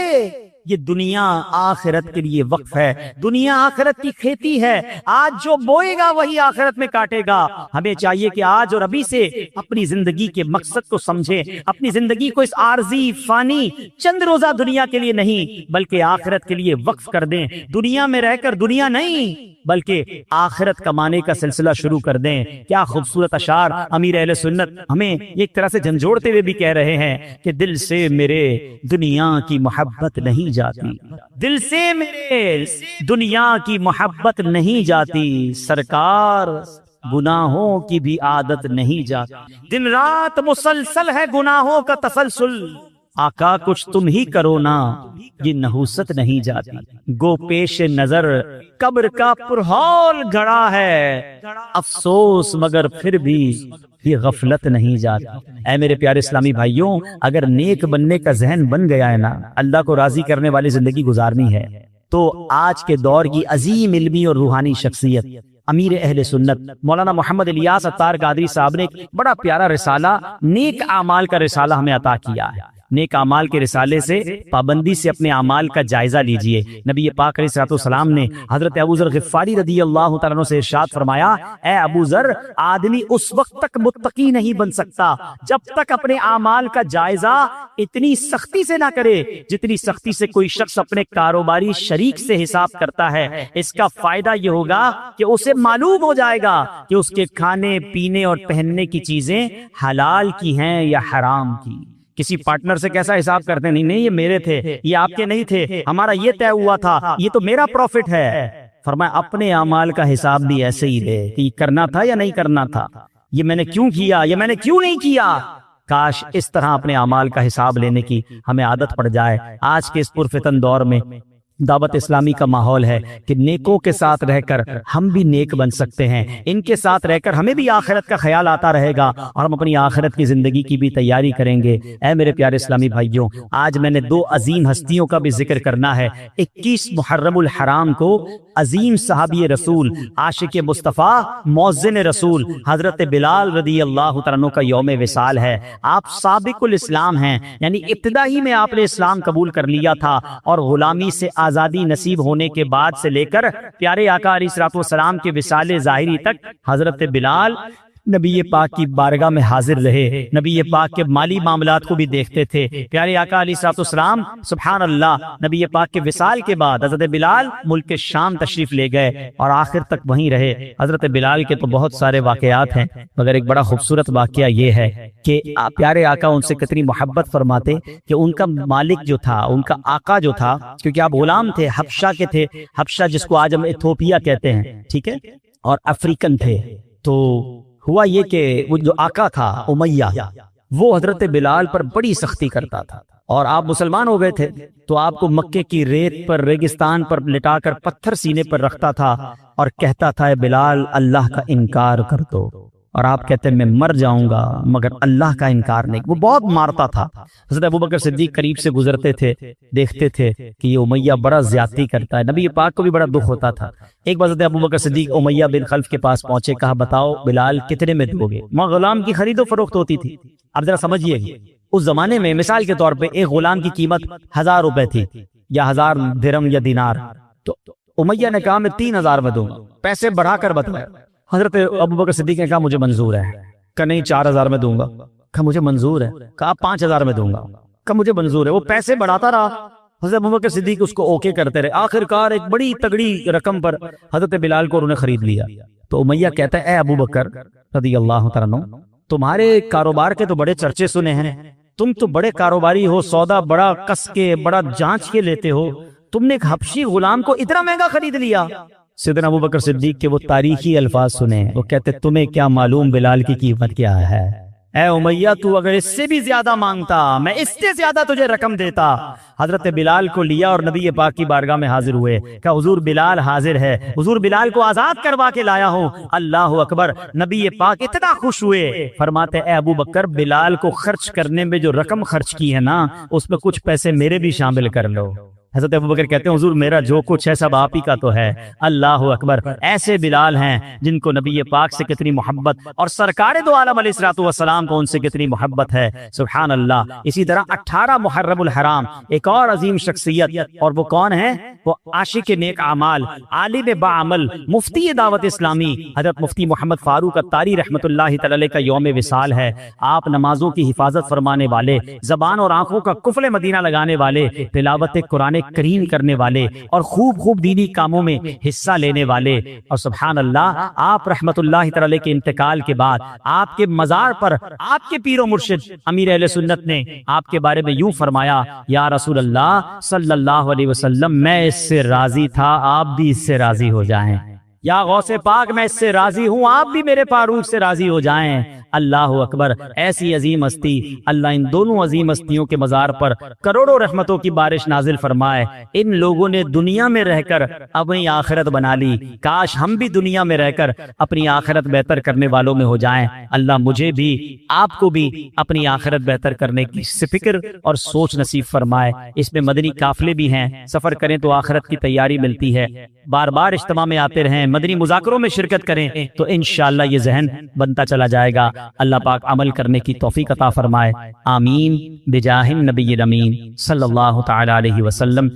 یہ دنیا آخرت کے لیے وقف ہے, دنیا آخرت کی کھیتی ہے, آج جو بوئے گا وہی آخرت میں کاٹے گا. ہمیں چاہیے کہ آج اور ابھی سے اپنی زندگی کے مقصد کو سمجھیں, اپنی زندگی کو اس عارضی فانی چند روزہ دنیا کے لیے نہیں بلکہ آخرت کے لیے وقف کر دیں. دنیا میں رہ کر دنیا نہیں بلکہ آخرت کمانے کا سلسلہ شروع کر دیں. کیا خوبصورت اشعار امیر اہل سنت ہمیں ایک طرح سے جھنجھوڑتے ہوئے بھی کہہ رہے ہیں کہ دل سے میرے دنیا کی محبت نہیں جاتی, دل سے میرے دنیا کی محبت نہیں جاتی, سرکار گناہوں کی بھی عادت نہیں جاتی, دن رات مسلسل ہے گناہوں کا تسلسل, آقا کچھ تم ہی کرو نا، یہ نحوست نہیں جاتی، گو پیش نظر قبر کا پرہول گھڑا ہے، افسوس مگر پھر بھی یہ غفلت نہیں جاتی۔ اے میرے پیارے اسلامی بھائیوں، اگر نیک بننے کا ذہن بن گیا ہے نا، اللہ کو راضی کرنے والی زندگی گزارنی ہے، تو آج کے دور کی عظیم علمی اور روحانی شخصیت امیر اہل سنت مولانا محمد الیاس عطار قادری صاحب نے ایک بڑا پیارا رسالہ نیک اعمال کا رسالہ ہمیں عطا کیا ہے۔ نیک اعمال کے رسالے سے پابندی سے اپنے اعمال کا جائزہ لیجئے۔ نبی پاک علیہ الصلوۃ والسلام نے حضرت ابو ذر غفاری رضی اللہ تعالیٰ عنہ سے ارشاد فرمایا، اے ابو ذر، آدمی اس وقت تک متقی نہیں بن سکتا جب تک اپنے اعمال کا جائزہ اتنی سختی سے نہ کرے جتنی سختی سے کوئی شخص اپنے کاروباری شریک سے حساب کرتا ہے۔ اس کا فائدہ یہ ہوگا کہ اسے معلوم ہو جائے گا کہ اس کے کھانے پینے اور پہننے کی چیزیں حلال کی ہیں یا حرام کی۔ کسی پارٹنر سے کیسا حساب کرتے ہیں، نہیں یہ میرے تھے، یہ آپ کے نہیں تھے، ہمارا یہ طے ہوا تھا، یہ تو میرا پروفٹ ہے۔ فرمایا اپنے اعمال کا حساب بھی ایسے ہی دے کہ یہ کرنا تھا یا نہیں کرنا تھا، یہ میں نے کیوں کیا یا میں نے کیوں نہیں کیا۔ کاش اس طرح اپنے اعمال کا حساب لینے کی ہمیں عادت پڑ جائے۔ آج کے اس پرفتن دور میں دعوت اسلامی کا ماحول ہے کہ نیکوں کے ساتھ رہ کر ہم بھی نیک بن سکتے ہیں، ان کے ساتھ رہ کر ہمیں بھی آخرت کا خیال آتا رہے گا اور ہم اپنی آخرت کی زندگی کی بھی تیاری کریں گے۔ اے میرے پیارے اسلامی بھائیوں، آج میں نے دو عظیم ہستیوں کا بھی ذکر کرنا ہے۔ 21 محرم الحرام کو عظیم صحابی رسول، عاشق مصطفیٰ، مؤذن رسول حضرت بلال رضی اللہ تعالیٰ عنہ کا یوم وصال ہے۔ آپ سابق الاسلام ہیں، یعنی ابتدا ہی میں آپ نے اسلام قبول کر لیا تھا اور غلامی سے آزادی نصیب ہونے کے بعد سے لے کر پیارے آقا علیہ الصلوۃ والسلام کے وصال ظاہری تک حضرت بلال نبی پاک کی بارگاہ میں حاضر رہے، نبی پاک کے مالی معاملات کو بھی دیکھتے تھے۔ پیارے آقا علیہ الصلوۃ والسلام سبحان اللہ نبی پاک کے وصال کے بعد حضرت بلال ملک شام تشریف لے گئے اور آخر تک وہیں رہے۔ حضرت بلال کے تو بہت سارے واقعات ہیں، مگر ایک بڑا خوبصورت واقعہ یہ ہے کہ پیارے آقا ان سے کتنی محبت فرماتے کہ ان کا مالک جو تھا، ان کا آقا جو تھا، کیونکہ آپ غلام تھے، حبشہ کے تھے، حبشہ جس کو آج ہم ایتھوپیا کہتے ہیں، ٹھیک ہے، اور افریقن تھے۔ تو ہوا یہ کہ وہ جو آقا تھا امیہ، وہ حضرت بلال پر بڑی سختی کرتا تھا، اور آپ مسلمان ہو گئے تھے تو آپ کو مکے کی ریت پر، ریگستان پر لٹا کر پتھر سینے پر رکھتا تھا اور کہتا تھا، اے بلال اللہ کا انکار کر دو، اور آپ کہتے ہیں میں مر جاؤں گا مگر اللہ کا انکار نہیں۔ وہ بہت مارتا تھا۔ حضرت ابوبکر صدیق قریب سے گزرتے تھے، دیکھتے تھے کہ یہ امیہ بڑا زیادتی کرتا ہے، نبی پاک کو بھی بڑا دکھ ہوتا تھا۔ ایک بار حضرت ابوبکر صدیق امیہ بن خلف کے پاس پہنچے، کہا بتاؤ بلال کتنے میں دو گے؟ وہاں غلام کی خرید و فروخت ہوتی تھی۔ اب ذرا سمجھیے، اس زمانے میں مثال کے طور پہ ایک غلام کی قیمت 1000 روپے تھی یا 1000 درہم یا دینار، تو امیہ نے کہا میں 3000 میں دوں گا، پیسے بڑھا کر بتایا۔ حضرت ابوبکر صدیق نے کہا مجھے منظور ہے، کہا نہیں 4000 میں دوں گا، کہا مجھے منظور ہے، کہا 5000 میں دوں گا، کہا مجھے منظور ہے۔ وہ پیسے بڑھاتا رہا، حضرت ابوبکر صدیق اس کو اوکے کرتے رہے، آخر کار ایک بڑی تگڑی رقم پر حضرت بلال کو انہوں نے خرید لیا۔ تو امیہ کہتا ہے، اے ابوبکر رضی اللہ تعالیٰ عنہ، تمہارے کاروبار کے تو بڑے چرچے سنے ہیں، تم تو بڑے کاروباری ہو، سودا بڑا کس کے بڑا جانچ کے لیتے ہو، تم نے ایک حبشی غلام کو اتنا مہنگا خرید لیا۔ سیدنا ابوبکر صدیق کے وہ تاریخی الفاظ سنے، وہ کہتے تمہیں کیا معلوم بلال کی قیمت کیا ہے؟ اے امیہ تو اگر اس سے بھی زیادہ مانگتا میں اس سے زیادہ تجھے رقم دیتا۔ حضرت بلال کو لیا اور نبی پاک کی بارگاہ میں حاضر ہوئے، کہ حضور بلال حاضر ہے، حضور بلال کو آزاد کروا کے لایا ہوں۔ اللہ اکبر، نبی پاک اتنا خوش ہوئے، فرماتے اے ابوبکر بلال کو خرچ کرنے میں جو رقم خرچ کی ہے نا، اس میں کچھ پیسے میرے بھی شامل کر لو۔ حضرت ابوبکر کہتے ہیں حضور میرا جو کچھ ہے سب آپ ہی کا تو ہے۔ اللہ اکبر، ایسے بلال ہیں جن کو نبی پاک سے کتنی محبت اور سرکار دو عالم علیہ الصلوۃ والسلام کو ان سے کتنی محبت ہے، سبحان اللہ۔ اسی طرح 18 محرم الحرام ایک اور عظیم شخصیت، اور وہ کون ہے؟ وہ عاشق نیک اعمال، عالم باعمل، مفتی دعوت اسلامی حضرت مفتی محمد فاروق الطاری رحمۃ اللہ تعالی علیہ کا یوم وصال ہے۔ آپ نمازوں کی حفاظت فرمانے والے، زبان اور آنکھوں کا قفل مدینہ لگانے والے، تلاوت قرآن کریم کرنے والے اور خوب دینی کاموں میں حصہ لینے والے، اور سبحان اللہ آپ رحمت اللہ تعالی کے انتقال کے بعد آپ کے مزار پر آپ کے پیر و مرشد امیر اہل سنت نے آپ کے بارے میں یوں فرمایا، یا رسول اللہ صلی اللہ علیہ وسلم میں اس سے راضی تھا، آپ بھی اس سے راضی ہو جائیں۔ یا غوث پاک میں اس سے راضی ہوں، آپ بھی میرے فاروق سے راضی ہو جائیں۔ اللہ اکبر، ایسی عظیم ہستی، اللہ ان دونوں عظیم ہستیوں کے مزار پر کروڑوں رحمتوں کی بارش نازل فرمائے۔ ان لوگوں نے دنیا میں رہ کر اپنی آخرت بنا لی، کاش ہم بھی دنیا میں رہ کر اپنی آخرت بہتر کرنے والوں میں ہو جائیں۔ اللہ مجھے بھی آپ کو بھی اپنی آخرت بہتر کرنے کی فکر اور سوچ نصیب فرمائے۔ اس میں مدنی قافلے بھی ہیں، سفر کریں تو آخرت کی تیاری ملتی ہے، بار بار اجتماع میں آتے رہیں، مدنی مذاکروں میں شرکت کریں تو انشاءاللہ یہ ذہن بنتا چلا جائے گا۔ اللہ پاک عمل کرنے کی توفیق عطا فرمائے، آمین بجاہ النبی الامین صلی اللہ تعالی علیہ وسلم۔